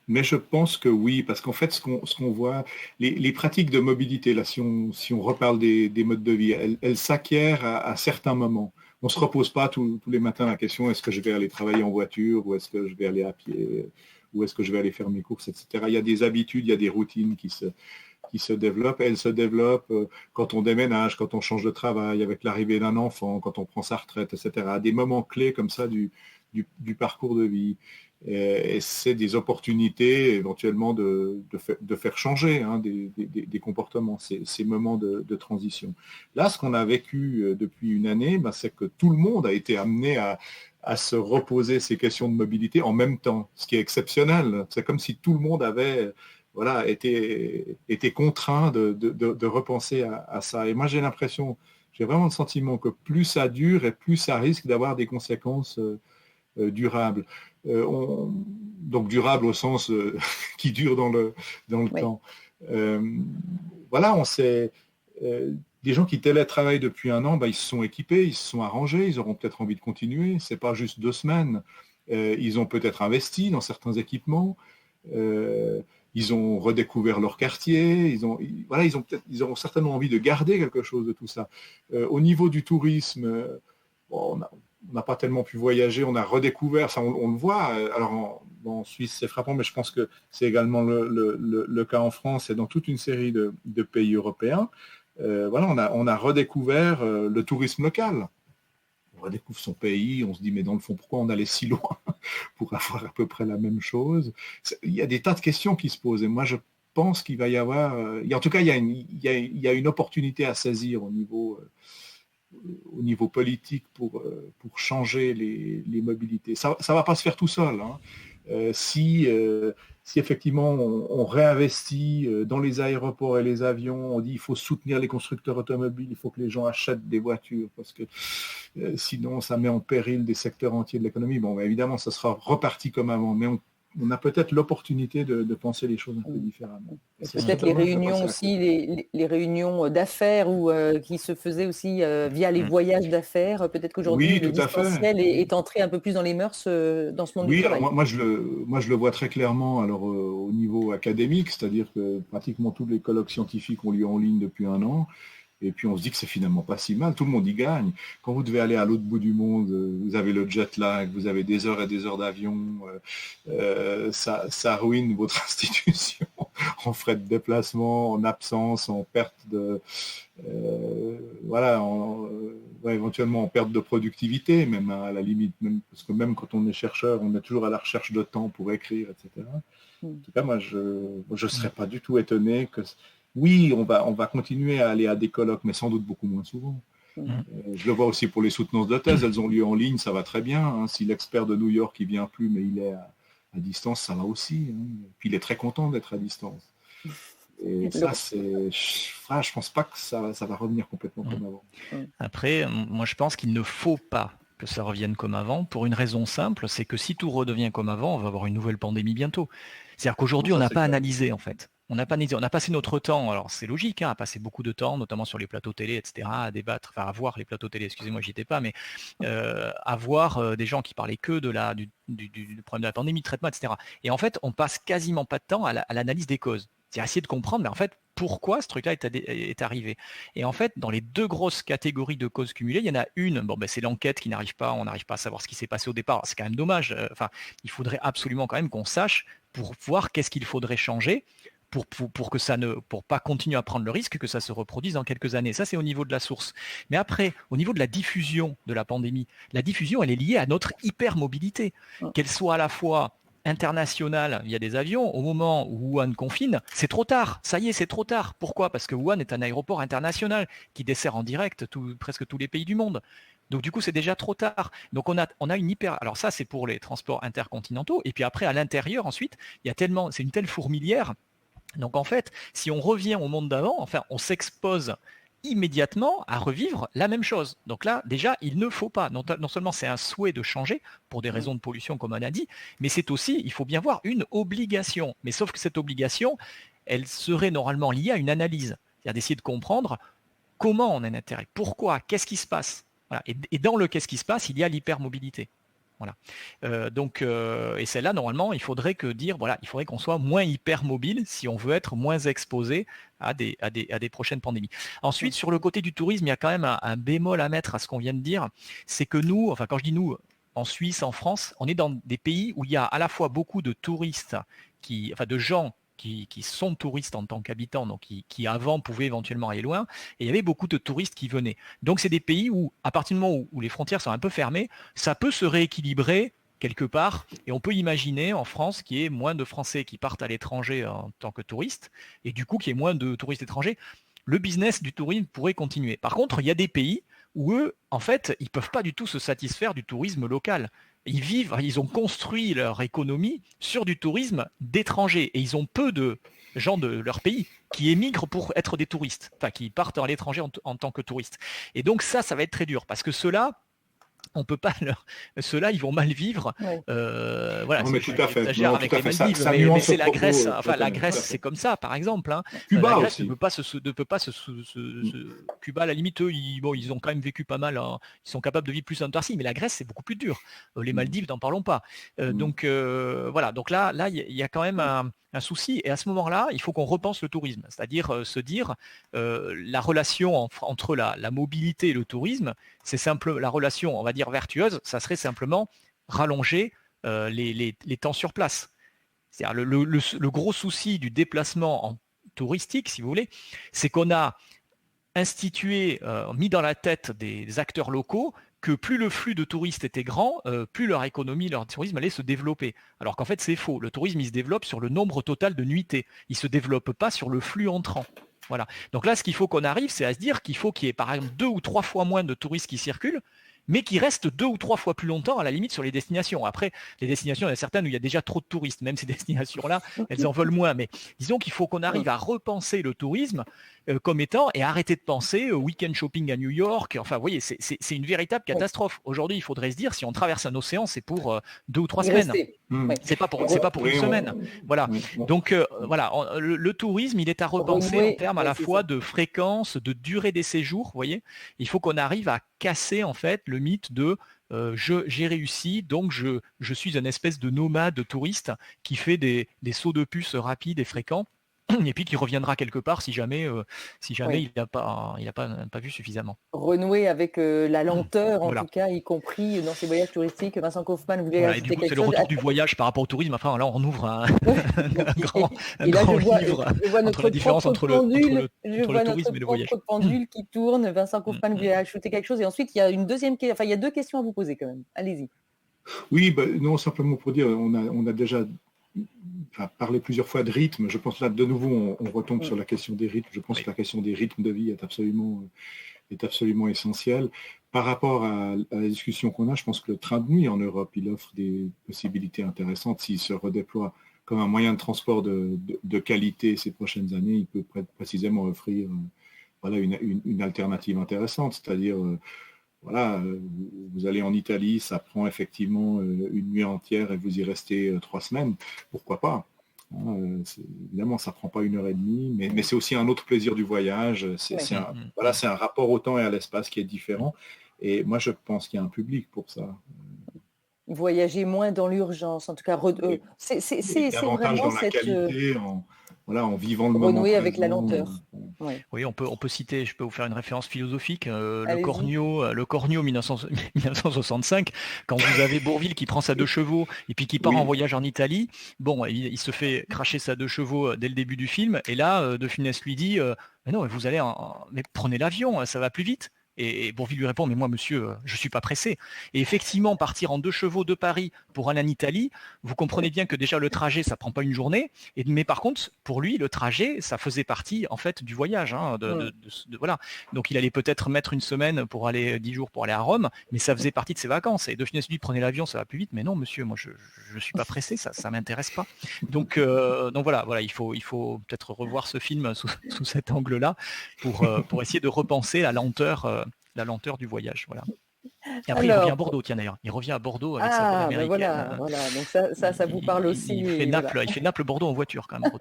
Mais je pense que oui, parce qu'en fait, ce qu'on voit, les pratiques de mobilité, là, si on reparle des modes de vie, elles s'acquièrent à certains moments. On ne se repose pas tous les matins la question, est-ce que je vais aller travailler en voiture, ou est-ce que je vais aller à pied, ou est-ce que je vais aller faire mes courses, etc. Il y a des habitudes, il y a des routines qui se développent. Elles se développent quand on déménage, quand on change de travail, avec l'arrivée d'un enfant, quand on prend sa retraite, etc. À des moments clés comme ça du parcours de vie. Et c'est des opportunités éventuellement de faire changer des comportements, ces moments de transition. Là, ce qu'on a vécu depuis une année, c'est que tout le monde a été amené à se reposer ces questions de mobilité en même temps, ce qui est exceptionnel. C'est comme si tout le monde avait voilà, étaient contraints de repenser à ça. Et moi, j'ai vraiment le sentiment que plus ça dure et plus ça risque d'avoir des conséquences durables. Donc durable au sens qui dure dans le oui. temps. Voilà, on sait. Des gens qui télétravaillent depuis un an, ils se sont équipés, ils se sont arrangés, ils auront peut-être envie de continuer. C'est pas juste 2 semaines. Ils ont peut-être investi dans certains équipements. Ils ont redécouvert leur quartier. Ils auront certainement envie de garder quelque chose de tout ça. Au niveau du tourisme, on n'a pas tellement pu voyager. On a redécouvert, ça on le voit. Alors en Suisse, c'est frappant, mais je pense que c'est également le cas en France et dans toute une série de pays européens. On a redécouvert le tourisme local. On redécouvre son pays, on se dit mais dans le fond pourquoi on allait si loin pour avoir à peu près la même chose. Il y a des tas de questions qui se posent et moi je pense qu'il va y avoir, en tout cas il y a une opportunité à saisir au niveau politique pour changer les mobilités. Ça va pas se faire tout seul. Hein. Si effectivement on réinvestit dans les aéroports et les avions, on dit il faut soutenir les constructeurs automobiles, il faut que les gens achètent des voitures, parce que sinon ça met en péril des secteurs entiers de l'économie. Bon, évidemment, ça sera reparti comme avant, mais on a peut-être l'opportunité de penser les choses un peu différemment. Peut-être les réunions aussi, les réunions d'affaires qui se faisaient aussi via les voyages d'affaires. Peut-être qu'aujourd'hui, le distanciel est entré un peu plus dans les mœurs dans ce monde du travail. Oui, moi je le vois très clairement alors, au niveau académique, c'est-à-dire que pratiquement tous les colloques scientifiques ont lieu en ligne depuis 1 an. Et puis on se dit que c'est finalement pas si mal, tout le monde y gagne. Quand vous devez aller à l'autre bout du monde, vous avez le jet lag, vous avez des heures et des heures d'avion, ça ruine votre institution en frais de déplacement, en absence, en perte de... éventuellement en perte de productivité, même à la limite, parce que même quand on est chercheur, on est toujours à la recherche de temps pour écrire, etc. En tout cas, moi, je ne serais pas du tout étonné que... Oui, on va continuer à aller à des colloques, mais sans doute beaucoup moins souvent. Je le vois aussi pour les soutenances de thèse, elles ont lieu en ligne, ça va très bien. Hein. Si l'expert de New York il vient plus, mais il est à distance, ça va aussi. Hein. Puis il est très content d'être à distance. Et ça, je pense pas que ça va revenir complètement comme avant. Après, moi je pense qu'il ne faut pas que ça revienne comme avant, pour une raison simple, c'est que si tout redevient comme avant, on va avoir une nouvelle pandémie bientôt. C'est-à-dire qu'aujourd'hui, on n'a pas analysé en fait. On a passé notre temps, alors c'est logique, à passer beaucoup de temps, notamment sur les plateaux télé, etc., à débattre, enfin à voir les plateaux télé, excusez-moi, j'y étais pas, mais à voir des gens qui parlaient que du problème de la pandémie, de traitement, etc. Et en fait, on passe quasiment pas de temps à l'analyse des causes. C'est essayer de comprendre, mais en fait, pourquoi ce truc-là est arrivé. Et en fait, dans les 2 grosses catégories de causes cumulées, il y en a une, c'est l'enquête qui n'arrive pas, on n'arrive pas à savoir ce qui s'est passé au départ, c'est quand même dommage, il faudrait absolument quand même qu'on sache pour voir qu'est-ce qu'il faudrait changer pour pas continuer à prendre le risque que ça se reproduise dans quelques années. Ça, c'est au niveau de la source. Mais après, au niveau de la diffusion de la pandémie, la diffusion, elle est liée à notre hypermobilité, qu'elle soit à la fois internationale via des avions. Au moment où Wuhan confine, c'est trop tard. Ça y est, c'est trop tard. Pourquoi ? Parce que Wuhan est un aéroport international qui dessert en direct presque tous les pays du monde. Donc du coup, c'est déjà trop tard. Donc on a une hyper... Alors ça, c'est pour les transports intercontinentaux. Et puis après, à l'intérieur, ensuite, c'est une telle fourmilière. Donc en fait, si on revient au monde d'avant, on s'expose immédiatement à revivre la même chose. Donc là, déjà, il ne faut pas. Non seulement c'est un souhait de changer pour des raisons de pollution, comme on a dit, mais c'est aussi, il faut bien voir, une obligation. Mais sauf que cette obligation, elle serait normalement liée à une analyse. C'est-à-dire d'essayer de comprendre comment on a un intérêt, pourquoi, qu'est-ce qui se passe. Voilà. Et dans le qu'est-ce qui se passe, il y a l'hypermobilité. Voilà. Et celle-là, normalement, il faudrait qu'on soit moins hyper mobile si on veut être moins exposé à des prochaines pandémies. Ensuite, sur le côté du tourisme, il y a quand même un bémol à mettre à ce qu'on vient de dire, c'est que nous, quand je dis nous, en Suisse, en France, on est dans des pays où il y a à la fois beaucoup de touristes, de gens qui sont touristes en tant qu'habitants, donc qui avant pouvaient éventuellement aller loin, et il y avait beaucoup de touristes qui venaient. Donc c'est des pays où, à partir du moment où les frontières sont un peu fermées, ça peut se rééquilibrer quelque part, et on peut imaginer en France qu'il y ait moins de Français qui partent à l'étranger en tant que touristes, et du coup qu'il y ait moins de touristes étrangers. Le business du tourisme pourrait continuer. Par contre, il y a des pays où eux, en fait, ils ne peuvent pas du tout se satisfaire du tourisme local. Ils ont construit leur économie sur du tourisme d'étrangers et ils ont peu de gens de leur pays qui émigrent pour être des touristes, enfin qui partent à l'étranger en tant que touristes. Et donc ça va être très dur parce que ceux-là, on peut pas ceux-là, ils vont mal vivre. Ouais. Voilà, Non, mais tout à fait. J'exagère avec les Maldives, mais c'est la Grèce. Enfin, la Grèce, c'est comme ça, par exemple. Hein. Cuba la Grèce aussi. ne peut pas Cuba, à la limite, eux, ils ont quand même vécu pas mal. Hein. Ils sont capables de vivre plus en Antarctique, mais la Grèce, c'est beaucoup plus dur. Les Maldives, n'en parlons pas. Donc voilà. Donc là, il y a quand même un souci. Et à ce moment-là, il faut qu'on repense le tourisme, c'est-à-dire se dire la relation entre la mobilité et le tourisme, c'est simple, la relation, on va dire vertueuse, ça serait simplement rallonger les temps sur place. C'est-à-dire le gros souci du déplacement touristique, si vous voulez, c'est qu'on a institué, mis dans la tête des acteurs locaux que plus le flux de touristes était grand, plus leur économie, leur tourisme allait se développer. Alors qu'en fait, c'est faux. Le tourisme, il se développe sur le nombre total de nuitées. Il ne se développe pas sur le flux entrant. Voilà. Donc là, ce qu'il faut qu'on arrive, c'est à se dire qu'il faut qu'il y ait par exemple 2 ou 3 fois moins de touristes qui circulent, mais qui restent 2 ou 3 fois plus longtemps à la limite sur les destinations. Après, les destinations, il y en a certaines où il y a déjà trop de touristes. Même ces destinations-là, elles en veulent moins. Mais disons qu'il faut qu'on arrive à repenser le tourisme comme étant, et arrêter de penser au week-end shopping à New York. Enfin, vous voyez, c'est une véritable catastrophe. Aujourd'hui, il faudrait se dire, si on traverse un océan, c'est pour 2 ou 3 semaines. C'est pas pour une semaine. Voilà. Donc voilà, le tourisme, il est à repenser en termes à la fois de fréquence, de durée des séjours. Vous voyez, il faut qu'on arrive à casser en fait le mythe de j'ai réussi, donc je suis une espèce de nomade touriste qui fait des sauts de puce rapides et fréquents, et puis qui reviendra quelque part si jamais il n'a pas vu suffisamment. Renouer avec la lenteur, en tout cas, y compris dans ces voyages touristiques. Vincent Kaufmann voulait ajouter quelque chose. C'est le retour du voyage par rapport au tourisme. Enfin, là, on ouvre un grand livre entre la différence entre le tourisme et le voyage. Notre pendule qui tourne. Vincent Kaufmann voulait ajouter quelque chose. Et ensuite, il y a il y a 2 questions à vous poser quand même. Allez-y. Oui, non, simplement pour dire, on a déjà parlé plusieurs fois de rythme. Je pense là, de nouveau, on retombe sur la question des rythmes. Je pense que la question des rythmes de vie est absolument essentielle. Par rapport à la discussion qu'on a, je pense que le train de nuit en Europe, il offre des possibilités intéressantes. S'il se redéploie comme un moyen de transport de qualité ces prochaines années, il peut précisément offrir une alternative intéressante. C'est-à-dire, vous allez en Italie, ça prend effectivement une nuit entière et vous y restez 3 semaines. Pourquoi pas? Évidemment, ça ne prend pas 1h30, mais c'est aussi un autre plaisir du voyage. C'est un rapport au temps et à l'espace qui est différent. Et moi, je pense qu'il y a un public pour ça. Voyager moins dans l'urgence, en tout cas, c'est davantage dans la qualité, en vivant le moment. Renouer avec la lenteur. Oui, on peut citer, je peux vous faire une référence philosophique, le Cornio 1965, quand vous avez Bourvil qui prend sa 2 chevaux et puis qui part en voyage en Italie, bon, il se fait cracher sa 2 chevaux dès le début du film, et là, De Funès lui dit, mais non, vous allez, mais prenez l'avion, ça va plus vite. Et Bourvil lui répond, mais moi, monsieur, je ne suis pas pressé. Et effectivement, partir en 2 chevaux de Paris pour aller en Italie, vous comprenez bien que déjà le trajet, ça ne prend pas une journée. Mais par contre, pour lui, le trajet, ça faisait partie en fait du voyage. Hein, voilà. Donc il allait peut-être mettre 1 semaine pour aller 10 jours pour aller à Rome, mais ça faisait partie de ses vacances. Et De Funès lui dit, prenez l'avion, ça va plus vite. Mais non, monsieur, moi, je ne suis pas pressé, ça ne m'intéresse pas. Donc voilà, il faut peut-être revoir ce film sous cet angle-là pour essayer de repenser la lenteur du voyage, voilà. Et après, il revient à Bordeaux, tiens d'ailleurs. Il revient à Bordeaux avec sa voile américaine. Voilà. Donc ça vous parle aussi. Il fait Naples-Bordeaux en voiture quand même.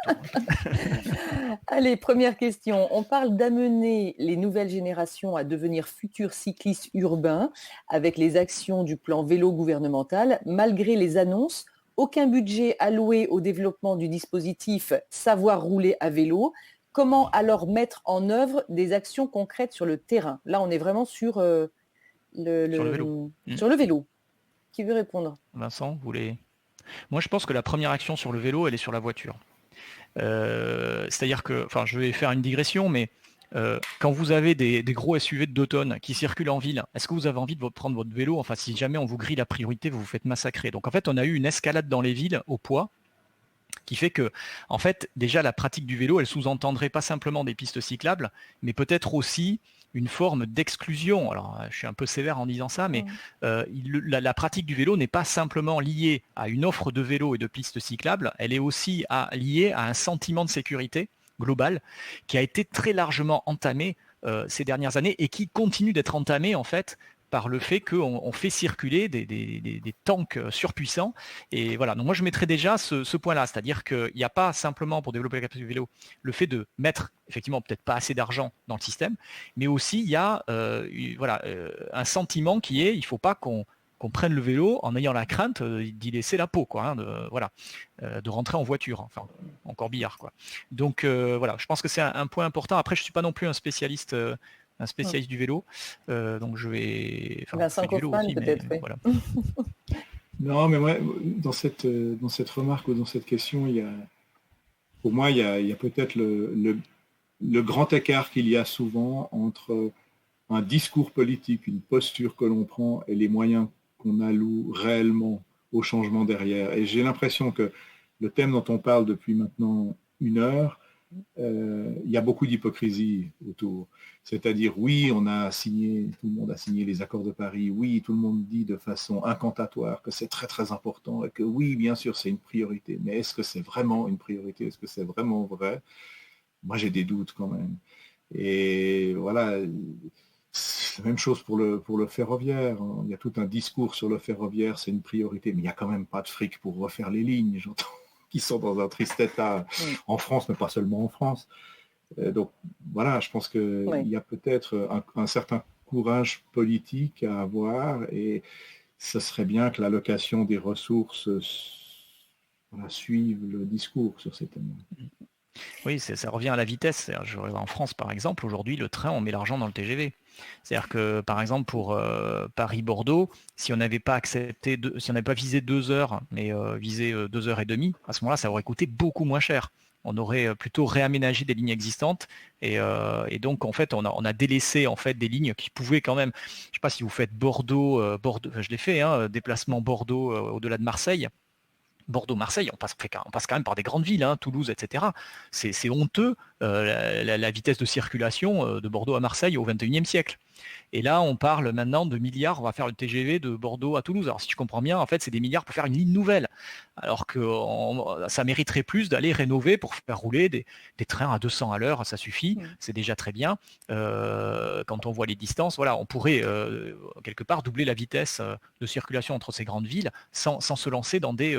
Allez, première question. On parle d'amener les nouvelles générations à devenir futurs cyclistes urbains avec les actions du plan vélo gouvernemental. Malgré les annonces, aucun budget alloué au développement du dispositif Savoir rouler à vélo. Comment alors mettre en œuvre des actions concrètes sur le terrain? Là, on est vraiment sur le vélo. Sur le vélo. Qui veut répondre? Vincent, vous voulez? Moi, je pense que la première action sur le vélo, elle est sur la voiture. C'est-à-dire que, je vais faire une digression, mais quand vous avez des gros SUV de 2 tonnes qui circulent en ville, est-ce que vous avez envie de prendre votre vélo? Enfin, si jamais on vous grille la priorité, vous vous faites massacrer. Donc, en fait, on a eu une escalade dans les villes au poids, qui fait que, en fait, déjà la pratique du vélo, elle sous-entendrait pas simplement des pistes cyclables, mais peut-être aussi une forme d'exclusion. Alors, je suis un peu sévère en disant ça, mais la pratique du vélo n'est pas simplement liée à une offre de vélos et de pistes cyclables, elle est aussi liée à un sentiment de sécurité global qui a été très largement entamé ces dernières années et qui continue d'être entamé en fait par le fait qu'on fait circuler des tanks surpuissants. Et voilà, donc moi je mettrais déjà ce point-là, c'est-à-dire qu'il n'y a pas simplement pour développer la capacité du vélo le fait de mettre effectivement peut-être pas assez d'argent dans le système, mais aussi il y a un sentiment qui est, il ne faut pas qu'on prenne le vélo en ayant la crainte d'y laisser la peau, quoi, de rentrer en voiture, enfin en corbillard, quoi. Donc voilà, je pense que c'est un point important. Après, je ne suis pas non plus un spécialiste du vélo, donc je vais. Vincent Kaufmann, peut-être, oui. Voilà. Non, mais moi, dans cette remarque ou dans cette question, pour moi, il y a peut-être le grand écart qu'il y a souvent entre un discours politique, une posture que l'on prend et les moyens qu'on alloue réellement au changement derrière. Et j'ai l'impression que le thème dont on parle depuis maintenant 1 heure, il y a beaucoup d'hypocrisie autour. C'est-à-dire, oui, tout le monde a signé les accords de Paris, oui, tout le monde dit de façon incantatoire que c'est très très important et que oui, bien sûr, c'est une priorité. Mais est-ce que c'est vraiment une priorité? Est-ce que c'est vraiment vrai? Moi, j'ai des doutes quand même. Et voilà, c'est la même chose pour le ferroviaire. Il y a tout un discours sur le ferroviaire, c'est une priorité, mais il n'y a quand même pas de fric pour refaire les lignes, j'entends, qui sont dans un triste état en France, mais pas seulement en France. Donc voilà, je pense qu'il y a peut-être un certain courage politique à avoir et ce serait bien que l'allocation des ressources suive le discours sur ces thèmes. Oui, ça revient à la vitesse. En France, par exemple, aujourd'hui, le train, on met l'argent dans le TGV. C'est-à-dire que, par exemple, pour Paris-Bordeaux, si on n'avait pas visé 2 heures, mais visé 2 heures et demie, à ce moment-là, ça aurait coûté beaucoup moins cher. On aurait plutôt réaménagé des lignes existantes et donc en fait on a délaissé en fait des lignes qui pouvaient quand même, je ne sais pas si vous faites Bordeaux, je l'ai fait, déplacement Bordeaux au-delà de Marseille. Bordeaux-Marseille, on passe quand même par des grandes villes, Toulouse, etc. C'est honteux la vitesse de circulation de Bordeaux à Marseille au XXIe siècle. Et là, on parle maintenant de milliards, on va faire le TGV de Bordeaux à Toulouse. Alors si je comprends bien, en fait, c'est des milliards pour faire une ligne nouvelle. Alors que ça mériterait plus d'aller rénover pour faire rouler des trains à 200 à l'heure, ça suffit, c'est déjà très bien. Quand on voit les distances, voilà, on pourrait quelque part doubler la vitesse de circulation entre ces grandes villes sans se lancer dans des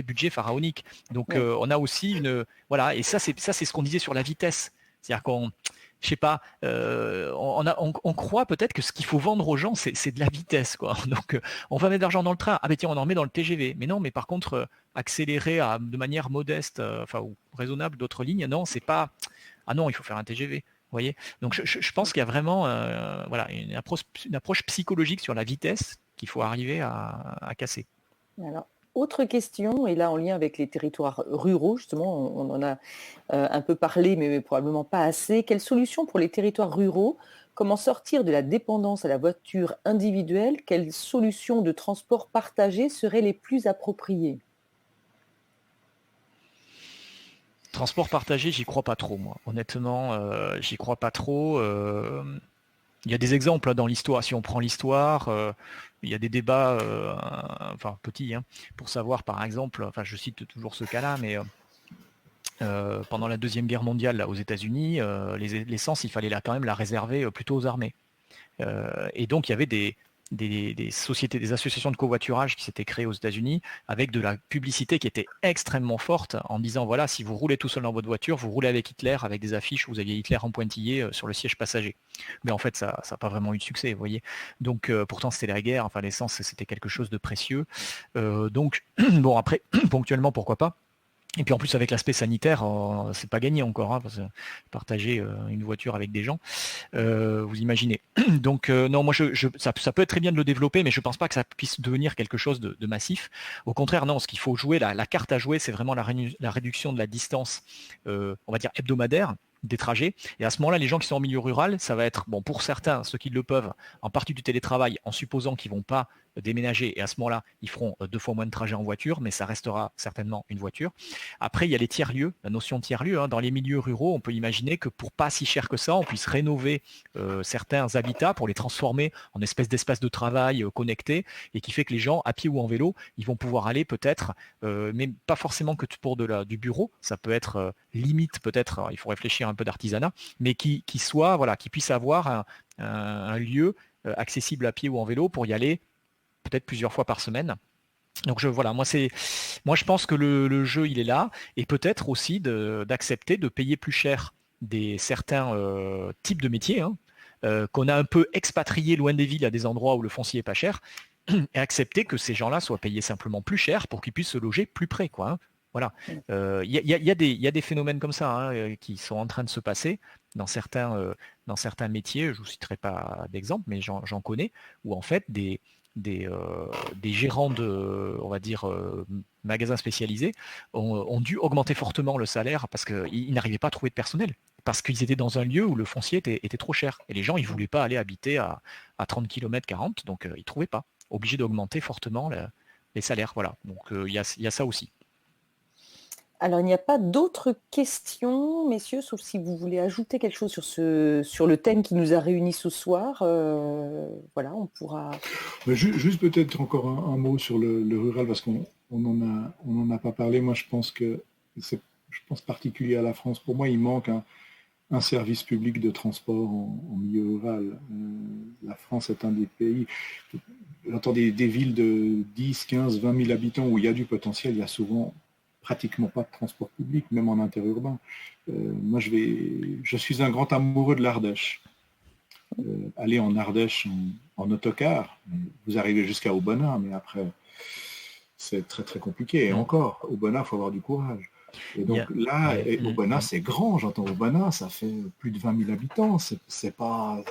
budgets pharaoniques. Donc on a aussi et ça c'est ce qu'on disait sur la vitesse. C'est-à-dire qu'on, je sais pas, on croit peut-être que ce qu'il faut vendre aux gens, c'est de la vitesse, quoi. Donc, on va mettre de l'argent dans le train. Ah ben tiens, on en met dans le TGV. Mais non, mais par contre, accélérer de manière modeste, ou raisonnable d'autres lignes, non, c'est pas. Ah non, il faut faire un TGV. Vous voyez. Donc, je pense qu'il y a vraiment, une approche psychologique sur la vitesse qu'il faut arriver à casser. Alors, autre question, et là en lien avec les territoires ruraux, justement, on en a un peu parlé, mais probablement pas assez. Quelle solution pour les territoires ruraux? Comment sortir de la dépendance à la voiture individuelle? Quelles solutions de transport partagé seraient les plus appropriées? Transport partagé, j'y crois pas trop, moi. Honnêtement, j'y crois pas trop. Il y a des exemples dans l'histoire. Si on prend l'histoire, il y a des débats, petits, pour savoir, par exemple, je cite toujours ce cas-là, mais pendant la Deuxième Guerre mondiale, là, aux États-Unis, l'essence, il fallait quand même la réserver plutôt aux armées. Et donc, il y avait des sociétés, des associations de covoiturage qui s'étaient créées aux États-Unis avec de la publicité qui était extrêmement forte en disant voilà, si vous roulez tout seul dans votre voiture, vous roulez avec Hitler, avec des affiches où vous aviez Hitler en pointillé sur le siège passager. Mais en fait, ça n'a pas vraiment eu de succès, vous voyez. Donc pourtant c'était la guerre, l'essence c'était quelque chose de précieux. Donc bon, après, ponctuellement, pourquoi pas. Et puis en plus avec l'aspect sanitaire, c'est pas gagné encore, parce que partager une voiture avec des gens, vous imaginez. Donc non, moi ça peut être très bien de le développer, mais je pense pas que ça puisse devenir quelque chose de massif. Au contraire, non, ce qu'il faut jouer, la carte à jouer, c'est vraiment la réduction de la distance, on va dire hebdomadaire, des trajets. Et à ce moment-là, les gens qui sont en milieu rural, ça va être, bon, pour certains, ceux qui le peuvent, en partie du télétravail, en supposant qu'ils ne vont pas déménager. Et à ce moment-là, ils feront 2 fois moins de trajets en voiture, mais ça restera certainement une voiture. Après, il y a les tiers-lieux, la notion de tiers-lieu. Dans les milieux ruraux, on peut imaginer que pour pas si cher que ça, on puisse rénover certains habitats pour les transformer en espèces d'espaces de travail connectés et qui fait que les gens, à pied ou en vélo, ils vont pouvoir aller peut-être, mais pas forcément que pour du bureau. Ça peut être limite, peut-être, il faut réfléchir un peu d'artisanat, mais qui soit, voilà, qui puisse avoir un lieu accessible à pied ou en vélo pour y aller peut-être plusieurs fois par semaine. Donc voilà, moi je pense que le jeu il est là, et peut-être aussi d'accepter de payer plus cher certains types de métiers qu'on a un peu expatriés loin des villes à des endroits où le foncier est pas cher, et accepter que ces gens-là soient payés simplement plus cher pour qu'ils puissent se loger plus près, quoi. Voilà. Il y a des phénomènes comme ça qui sont en train de se passer dans certains métiers. Je vous citerai pas d'exemple, mais j'en connais, où en fait des gérants de, on va dire, magasins spécialisés ont dû augmenter fortement le salaire parce qu'ils n'arrivaient pas à trouver de personnel, parce qu'ils étaient dans un lieu où le foncier était trop cher. Et les gens, ils ne voulaient pas aller habiter à 30 km 40, donc ils ne trouvaient pas. Obligés d'augmenter fortement les salaires. Voilà. Donc il y a ça aussi. Alors, il n'y a pas d'autres questions, messieurs, sauf si vous voulez ajouter quelque chose sur le thème qui nous a réunis ce soir. Voilà, on pourra... Juste peut-être encore un mot sur le rural, parce qu'on n'en a pas parlé. Moi, je pense particulier à la France. Pour moi, il manque un service public de transport en milieu rural. La France est un des pays... J'entends des villes de 10, 15, 20 000 habitants où il y a du potentiel, il y a souvent pratiquement pas de transport public, même en interurbain. Moi, je suis un grand amoureux de l'Ardèche. Aller en Ardèche en autocar, vous arrivez jusqu'à Aubenas, mais après, c'est très très compliqué. Et encore, Aubenas, il faut avoir du courage. Et donc Aubenas, c'est grand, j'entends Aubenas, ça fait plus de 20 000 habitants, c'est pas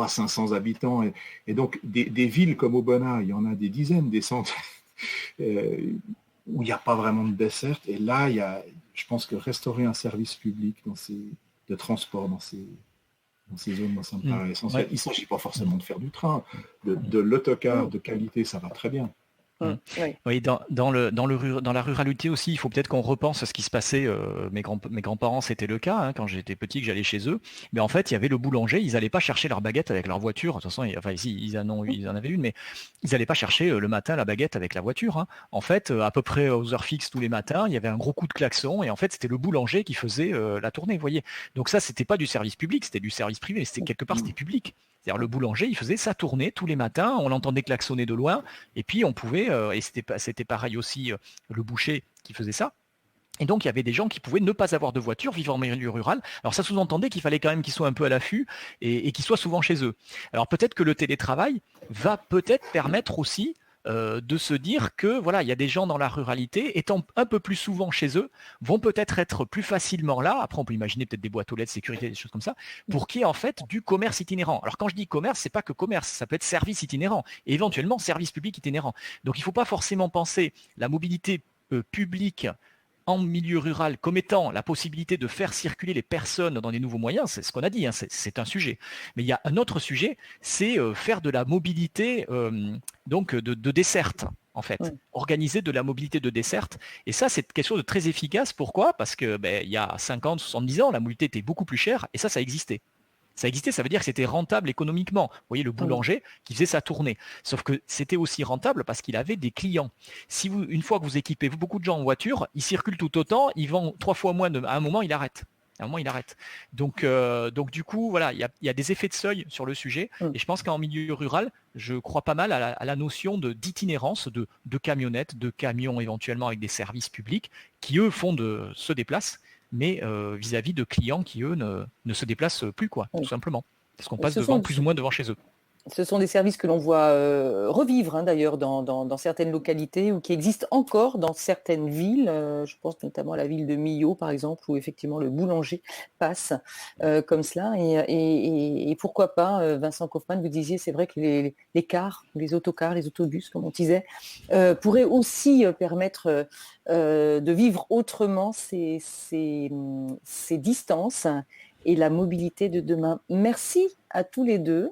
500 habitants. Et donc, des villes comme Aubenas, il y en a des dizaines, des centaines, où il n'y a pas vraiment de desserte. Et là, je pense que restaurer un service public de transport dans ces zones, moi, ça me paraît essentiel. Il ne s'agit pas forcément de faire du train. De l'autocar de qualité, ça va très bien. Oui, dans la ruralité aussi, il faut peut-être qu'on repense à ce qui se passait. Mes grands-parents, c'était le cas quand j'étais petit, que j'allais chez eux. Mais en fait, il y avait le boulanger, ils n'allaient pas chercher leur baguette avec leur voiture. De toute façon, ici, ils en avaient une, mais ils n'allaient pas chercher le matin la baguette avec la voiture. En fait, à peu près aux heures fixes tous les matins, il y avait un gros coup de klaxon, et en fait, c'était le boulanger qui faisait la tournée, vous voyez. Donc ça, c'était pas du service public, c'était du service privé. Quelque part, c'était public. C'est-à-dire le boulanger, il faisait sa tournée tous les matins, on l'entendait klaxonner de loin, et puis on pouvait, et c'était pareil aussi le boucher qui faisait ça. Et donc, il y avait des gens qui pouvaient ne pas avoir de voiture, vivre en milieu rural. Alors, ça sous-entendait qu'il fallait quand même qu'ils soient un peu à l'affût et qu'ils soient souvent chez eux. Alors, peut-être que le télétravail va peut-être permettre aussi de se dire que voilà, il y a des gens dans la ruralité, étant un peu plus souvent chez eux, vont peut-être être plus facilement là. Après, on peut imaginer peut-être des boîtes aux lettres, sécurité, des choses comme ça, pour qu'il y ait en fait du commerce itinérant. Alors, quand je dis commerce, c'est pas que commerce, ça peut être service itinérant et éventuellement service public itinérant. Donc, il ne faut pas forcément penser la mobilité publique en milieu rural comme étant la possibilité de faire circuler les personnes dans des nouveaux moyens. C'est ce qu'on a dit, c'est un sujet. Mais il y a un autre sujet, c'est faire de la mobilité donc de desserte, en fait. Organiser de la mobilité de desserte. Et ça, c'est quelque chose de très efficace. Pourquoi ? Parce que il y a 50, 70 ans, la mobilité était beaucoup plus chère et ça existait. Ça existait, ça veut dire que c'était rentable économiquement. Vous voyez, le boulanger qui faisait sa tournée. Sauf que c'était aussi rentable parce qu'il avait des clients. Une fois que vous équipez beaucoup de gens en voiture, ils circulent tout autant, ils vendent 3 fois moins, à un moment, il arrête. Donc du coup, voilà, il y a des effets de seuil sur le sujet. Et je pense qu'en milieu rural, je crois pas mal à la notion d'itinérance, de camionnettes, de camions éventuellement avec des services publics qui, eux, se déplacent, mais vis-à-vis de clients qui, eux, ne se déplacent plus, tout simplement. Parce qu'on passe plus ou moins devant chez eux. Ce sont des services que l'on voit revivre d'ailleurs dans certaines localités ou qui existent encore dans certaines villes. Je pense notamment à la ville de Millau, par exemple, où effectivement le boulanger passe comme cela. Et pourquoi pas, Vincent Kaufmann, vous disiez, c'est vrai que les cars, les autocars, les autobus, comme on disait, pourraient aussi permettre de vivre autrement ces distances et la mobilité de demain. Merci à tous les deux.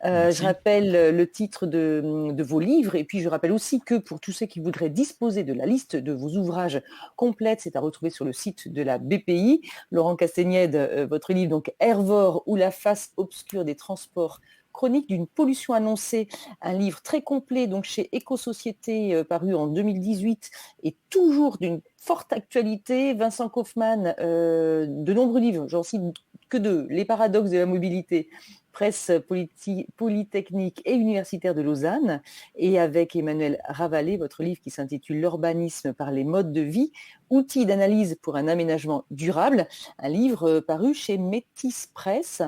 Merci. Je rappelle le titre de vos livres et puis je rappelle aussi que pour tous ceux qui voudraient disposer de la liste de vos ouvrages complètes, c'est à retrouver sur le site de la BPI. Laurent Castagnède, votre livre donc Hervor ou la face obscure des transports, chronique d'une pollution annoncée, un livre très complet donc chez Éco-Société paru en 2018 et toujours d'une forte actualité. Vincent Kaufmann, de nombreux livres, j'en cite que deux, Les paradoxes de la mobilité, presse polytechnique et universitaire de Lausanne, et avec Emmanuel Ravalet, votre livre qui s'intitule L'urbanisme par les modes de vie, outils d'analyse pour un aménagement durable, un livre paru chez Métis Presse.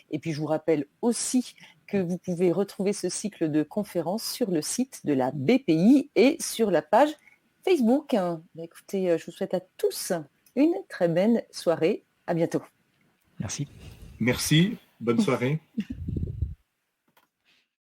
Et puis je vous rappelle aussi que vous pouvez retrouver ce cycle de conférences sur le site de la BPI et sur la page Facebook. Écoutez, je vous souhaite à tous une très belle soirée. À bientôt. Merci. Merci. Bonne soirée.